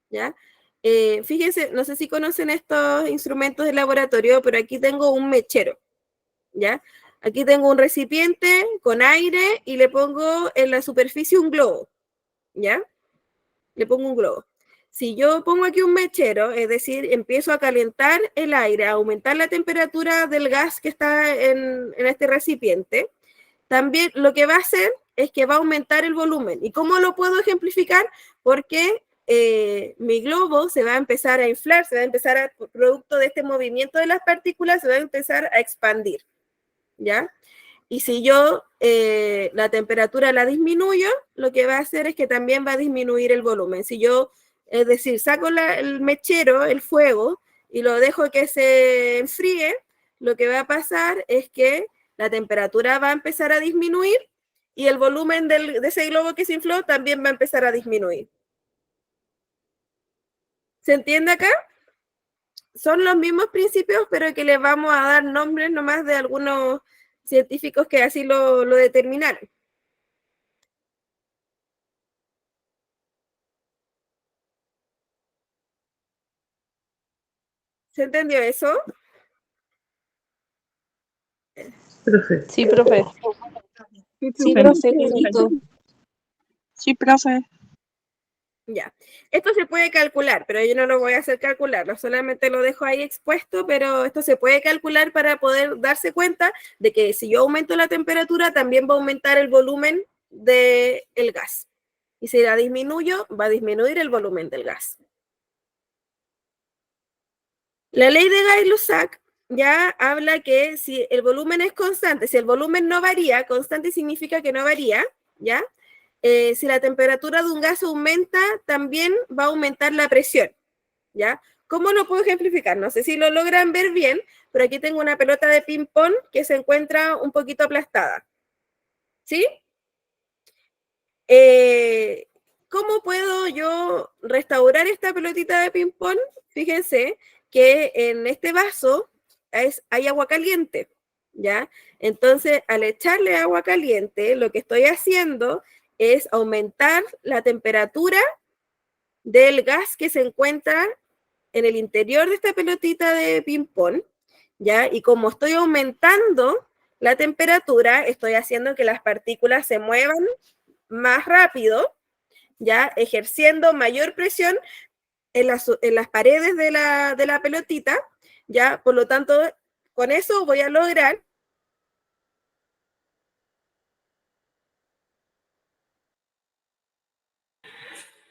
Speaker 1: ¿ya? Fíjense, no sé si conocen estos instrumentos de laboratorio, pero aquí tengo un mechero, ¿ya? Aquí tengo un recipiente con aire y le pongo en la superficie un globo, ¿ya? Le pongo un globo. Si yo pongo aquí un mechero, es decir, empiezo a calentar el aire, a aumentar la temperatura del gas que está en este recipiente, también lo que va a hacer es que va a aumentar el volumen. ¿Y cómo lo puedo ejemplificar? Porque mi globo se va a empezar a inflar, producto de este movimiento de las partículas, se va a empezar a expandir, ¿ya? Y si yo la temperatura la disminuyo, lo que va a hacer es que también va a disminuir el volumen. Si yo, es decir, saco el mechero, el fuego, y lo dejo que se enfríe, lo que va a pasar es que la temperatura va a empezar a disminuir y el volumen de ese globo que se infló también va a empezar a disminuir. ¿Se entiende acá? Son los mismos principios, pero que les vamos a dar nombres nomás de algunos científicos que así lo determinaron. ¿Se entendió eso?
Speaker 6: Profe.
Speaker 8: Sí, profe.
Speaker 6: Sí, profe, clarito.
Speaker 8: Sí, profe.
Speaker 1: Ya. Esto se puede calcular, pero yo no lo voy a hacer calcular, solamente lo dejo ahí expuesto, pero esto se puede calcular para poder darse cuenta de que si yo aumento la temperatura, también va a aumentar el volumen del gas. Y si la disminuyo, va a disminuir el volumen del gas. La ley de Gay-Lussac ya habla que si el volumen es constante, si el volumen no varía, constante significa que no varía, ¿ya? Si la temperatura de un gas aumenta, también va a aumentar la presión, ¿ya? ¿Cómo lo puedo ejemplificar? No sé si lo logran ver bien, pero aquí tengo una pelota de ping-pong que se encuentra un poquito aplastada, ¿sí? ¿Cómo puedo yo restaurar esta pelotita de ping-pong? Fíjense que en este vaso hay agua caliente, ¿ya? Entonces, al echarle agua caliente, lo que estoy haciendo es aumentar la temperatura del gas que se encuentra en el interior de esta pelotita de ping-pong, ¿ya? Y como estoy aumentando la temperatura, estoy haciendo que las partículas se muevan más rápido, ¿ya? Ejerciendo mayor presión en las paredes de la pelotita, ¿ya? Por lo tanto, con eso voy a lograr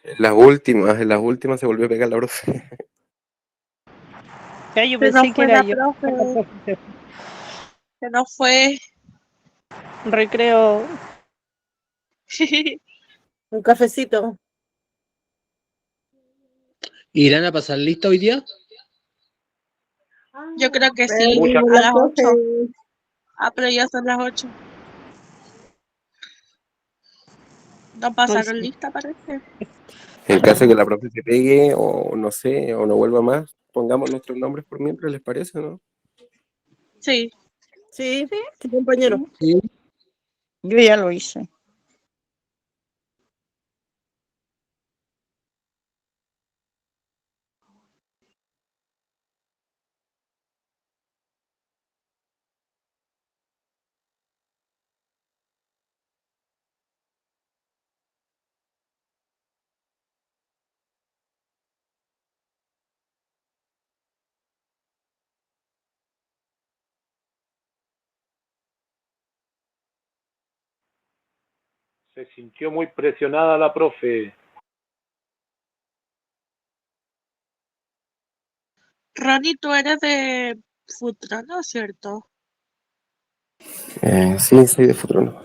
Speaker 3: En las últimas se volvió a pegar la profe.
Speaker 8: Ya, yo
Speaker 6: Se
Speaker 8: pensé
Speaker 6: nos
Speaker 8: que
Speaker 6: fue
Speaker 8: era
Speaker 6: la
Speaker 8: yo.
Speaker 6: profe.
Speaker 8: Se nos fue. Recreo.
Speaker 14: Un cafecito.
Speaker 13: ¿Irán a pasar lista hoy día?
Speaker 8: Yo creo que
Speaker 6: Pero
Speaker 8: sí,
Speaker 2: Muchas
Speaker 8: a
Speaker 6: la
Speaker 8: las
Speaker 6: profe.
Speaker 8: 8. Ah, pero ya son las 8. No pasaron lista, parece.
Speaker 3: En caso de que la profe se pegue o no sé, o no vuelva más, pongamos nuestros nombres por mientras, ¿les parece, no?
Speaker 8: Sí.
Speaker 14: Sí, sí, compañero.
Speaker 13: Sí.
Speaker 11: Yo ya lo hice.
Speaker 2: Se sintió muy presionada la profe.
Speaker 8: Ronnie, tú eres de Futrono, ¿cierto?
Speaker 3: Sí, soy de Futrono.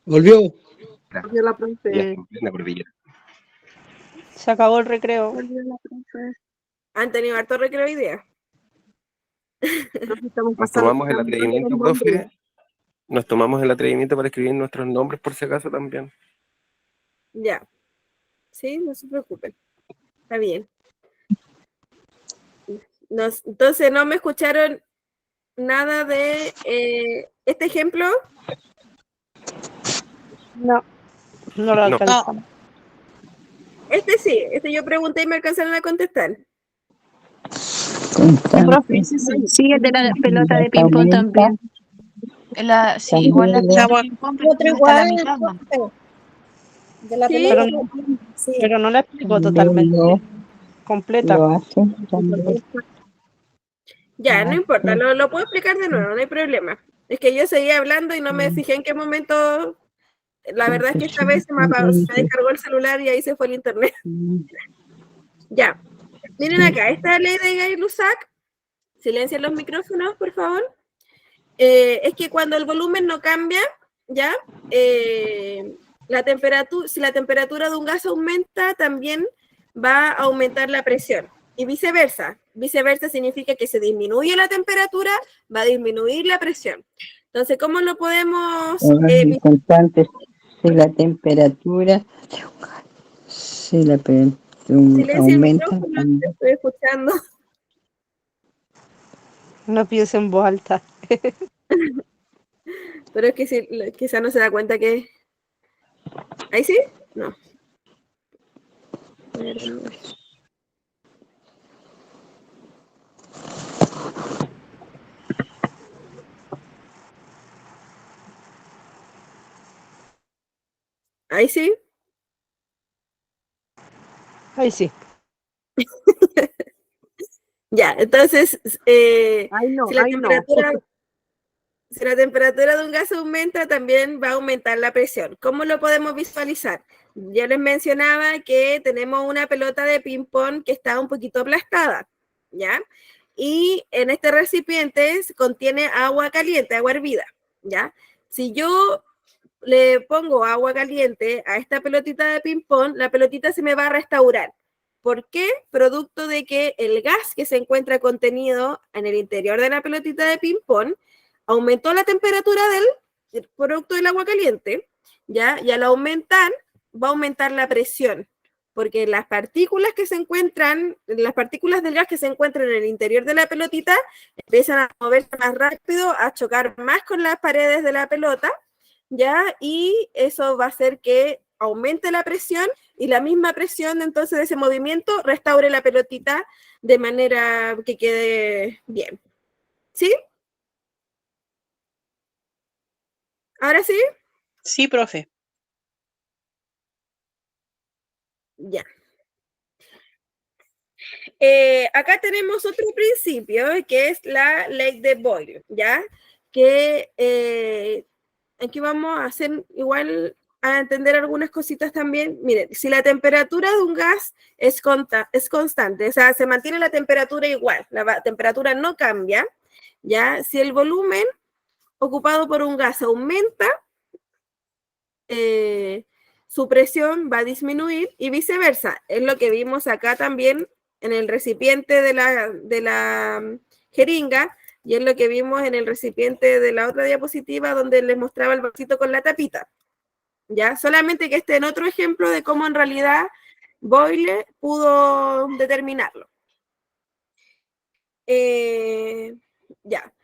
Speaker 13: ¿Volvió?
Speaker 14: Volvió la profe.
Speaker 3: Ya, en plena cordillera.
Speaker 8: Se acabó el recreo.
Speaker 1: ¿Han tenido harto recreo hoy día?
Speaker 3: Nos tomamos el atrevimiento, profe. Nos tomamos el atrevimiento para escribir nuestros nombres por si acaso también.
Speaker 1: Ya. Sí, no se preocupen. Está bien. Entonces, ¿no me escucharon nada de este ejemplo?
Speaker 6: No.
Speaker 8: No lo alcanzamos.
Speaker 1: Este sí, este yo pregunté y me alcanzaron a contestar.
Speaker 6: Profe, sí,
Speaker 11: es de la pelota de ping-pong también. Sí, igual la pelota de ping-pong, pero
Speaker 14: Otro
Speaker 11: hasta la
Speaker 14: igual,
Speaker 11: mitad, ¿no?
Speaker 14: profe. De la
Speaker 1: Sí,
Speaker 14: pelota. Sí.
Speaker 8: Pero no la explico totalmente completa.
Speaker 1: Ya, no importa, lo puedo explicar de nuevo, no hay problema. Es que yo seguía hablando y no me fijé en qué momento. La verdad es que esta vez se me descargó el celular y ahí se fue el internet. Ya, miren acá, esta ley de Gay-Lussac, silencien los micrófonos, por favor. Es que cuando el volumen no cambia, ya, si la temperatura de un gas aumenta, también va a aumentar la presión. Y viceversa. Viceversa significa que se disminuye la temperatura, va a disminuir la presión. Entonces, ¿cómo lo podemos
Speaker 15: Constante, si la temperatura, si la
Speaker 1: silencia el
Speaker 15: aumenta,
Speaker 1: micrófono? Te estoy escuchando.
Speaker 6: No pienso en voz alta.
Speaker 1: Pero es que si, quizá no se da cuenta que... ¿Ahí sí? No. ¿Ahí sí?
Speaker 6: Ahí sí.
Speaker 1: Ya, entonces,
Speaker 6: Ay, no,
Speaker 1: si la
Speaker 6: ay, no.
Speaker 1: temperatura... Si la temperatura de un gas aumenta, también va a aumentar la presión. ¿Cómo lo podemos visualizar? Ya les mencionaba que tenemos una pelota de ping-pong que está un poquito aplastada, ¿ya? Y en este recipiente contiene agua caliente, agua hervida, ¿ya? Si yo le pongo agua caliente a esta pelotita de ping-pong, la pelotita se me va a restaurar. ¿Por qué? Producto de que el gas que se encuentra contenido en el interior de la pelotita de ping-pong aumentó la temperatura del producto del agua caliente, ¿ya? Y al aumentar, va a aumentar la presión, porque las partículas que se encuentran, las partículas del gas que se encuentran en el interior de la pelotita, empiezan a moverse más rápido, a chocar más con las paredes de la pelota, ¿ya? Y eso va a hacer que aumente la presión y la misma presión entonces de ese movimiento restaure la pelotita de manera que quede bien. ¿Sí? ¿Ahora sí?
Speaker 8: Sí, profe.
Speaker 1: Ya. Acá tenemos otro principio, que es la ley de Boyle, ¿ya? Que aquí vamos a hacer igual a entender algunas cositas también. Miren, si la temperatura de un gas es constante, o sea, se mantiene la temperatura igual, la temperatura no cambia, ¿ya? Si el volumen ocupado por un gas aumenta, su presión va a disminuir y viceversa. Es lo que vimos acá también en el recipiente de la jeringa y es lo que vimos en el recipiente de la otra diapositiva donde les mostraba el vasito con la tapita. ¿Ya? Solamente que este en otro ejemplo de cómo en realidad Boyle pudo determinarlo. Ya.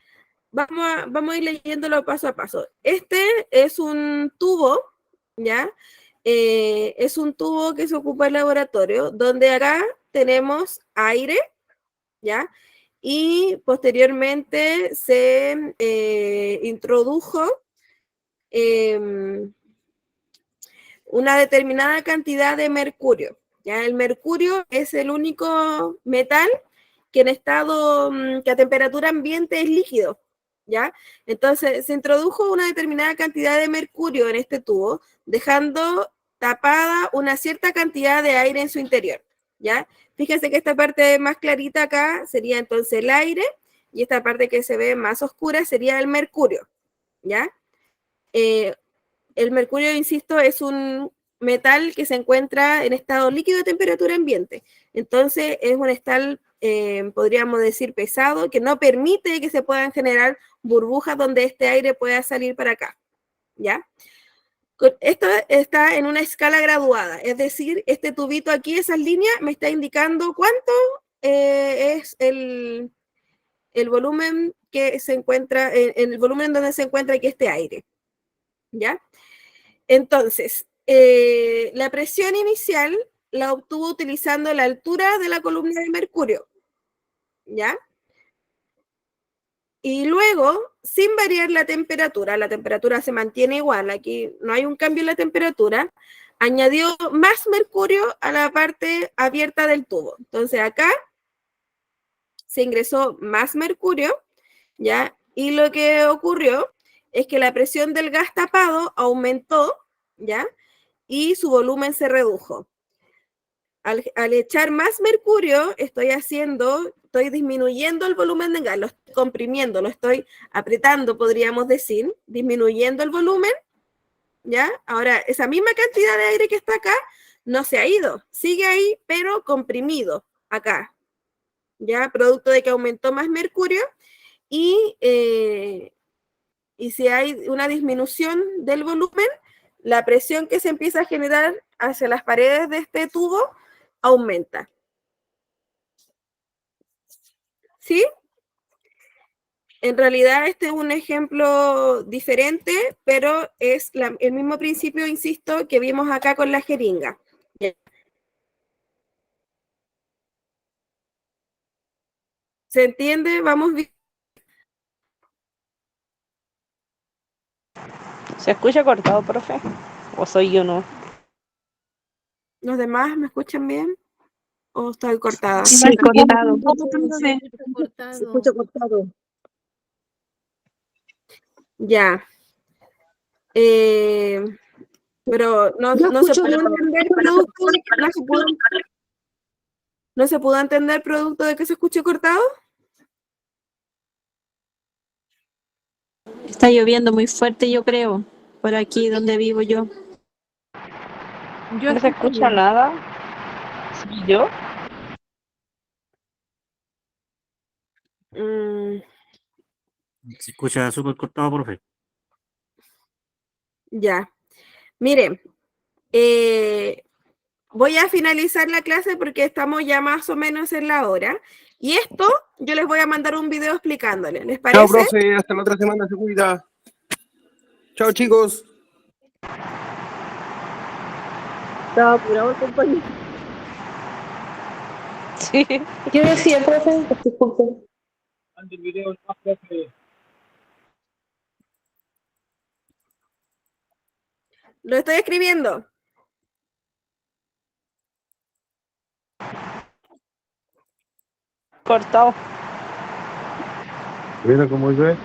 Speaker 1: Vamos a ir leyéndolo paso a paso. Este es un tubo, ¿ya? Es un tubo que se ocupa en el laboratorio, donde acá tenemos aire, ¿ya? Y posteriormente se introdujo una determinada cantidad de mercurio, ¿ya? El mercurio es el único metal que en estado, que a temperatura ambiente es líquido, ¿ya? Entonces, se introdujo una determinada cantidad de mercurio en este tubo, dejando tapada una cierta cantidad de aire en su interior, ¿ya? Fíjense que esta parte más clarita acá sería entonces el aire, y esta parte que se ve más oscura sería el mercurio, ¿ya? El mercurio, insisto, es un metal que se encuentra en estado líquido de temperatura ambiente. Entonces, es un metal, podríamos decir, pesado, que no permite que se puedan generar burbujas donde este aire pueda salir para acá, ¿ya? Esto está en una escala graduada, es decir, este tubito aquí, esas líneas, me está indicando cuánto es el volumen que se encuentra, el volumen donde se encuentra aquí este aire, ¿ya? Entonces, la presión inicial la obtuvo utilizando la altura de la columna de mercurio, ¿ya? Y luego, sin variar la temperatura se mantiene igual, aquí no hay un cambio en la temperatura, añadió más mercurio a la parte abierta del tubo. Entonces acá se ingresó más mercurio, ¿ya? Y lo que ocurrió es que la presión del gas tapado aumentó, ¿ya? Y su volumen se redujo. Al echar más mercurio, estoy disminuyendo el volumen del gas, lo estoy comprimiendo, lo estoy apretando, podríamos decir, disminuyendo el volumen, ¿ya? Ahora, esa misma cantidad de aire que está acá, no se ha ido, sigue ahí, pero comprimido acá, ya producto de que aumentó más mercurio y si hay una disminución del volumen, la presión que se empieza a generar hacia las paredes de este tubo aumenta. ¿Sí? En realidad este es un ejemplo diferente, pero es el mismo principio, insisto, que vimos acá con la jeringa. ¿Se entiende? Vamos bien.
Speaker 6: ¿Se escucha cortado, profe? ¿O soy yo no?
Speaker 1: ¿Los demás me escuchan bien? ¿O estoy cortada?
Speaker 8: Sí, cortado.
Speaker 4: Se escucha cortado.
Speaker 1: Ya. Pero no se pudo entender producto de que no se pudo entender producto de que se escuche cortado.
Speaker 4: Está lloviendo muy fuerte, yo creo, por aquí donde vivo yo.
Speaker 6: No se escucha nada. ¿Sí, yo?
Speaker 12: Se escucha súper cortado, profe.
Speaker 1: Ya. Miren, voy a finalizar la clase porque estamos ya más o menos en la hora. Y esto yo les voy a mandar un video explicándole. ¿Les parece?
Speaker 3: Chao, profe. Hasta la otra semana. Se cuida. Chao, chicos.
Speaker 14: Estaba apurado, compañero.
Speaker 6: Sí.
Speaker 8: ¿Qué decía, profe? Disculpe.
Speaker 2: Mande el video más, profe.
Speaker 1: Lo estoy escribiendo.
Speaker 6: Cortado.
Speaker 3: Mira cómo llueve.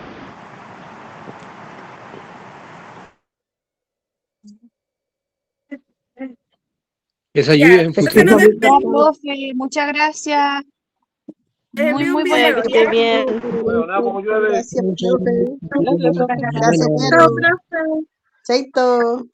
Speaker 13: Esa
Speaker 1: Ya,
Speaker 13: lluvia en
Speaker 1: entonces
Speaker 13: futuro.
Speaker 1: nos despedimos.
Speaker 11: Profe, muchas gracias.
Speaker 1: Les
Speaker 11: Muy,
Speaker 1: envío un
Speaker 11: muy
Speaker 1: video.
Speaker 11: buena
Speaker 6: Que esté bien.
Speaker 2: Bueno, nada, como llueve.
Speaker 14: Gracias, profe.
Speaker 8: Gracias, profe.
Speaker 14: Gracias,
Speaker 1: Chao,
Speaker 14: Pedro.
Speaker 1: profe.
Speaker 14: Chaito.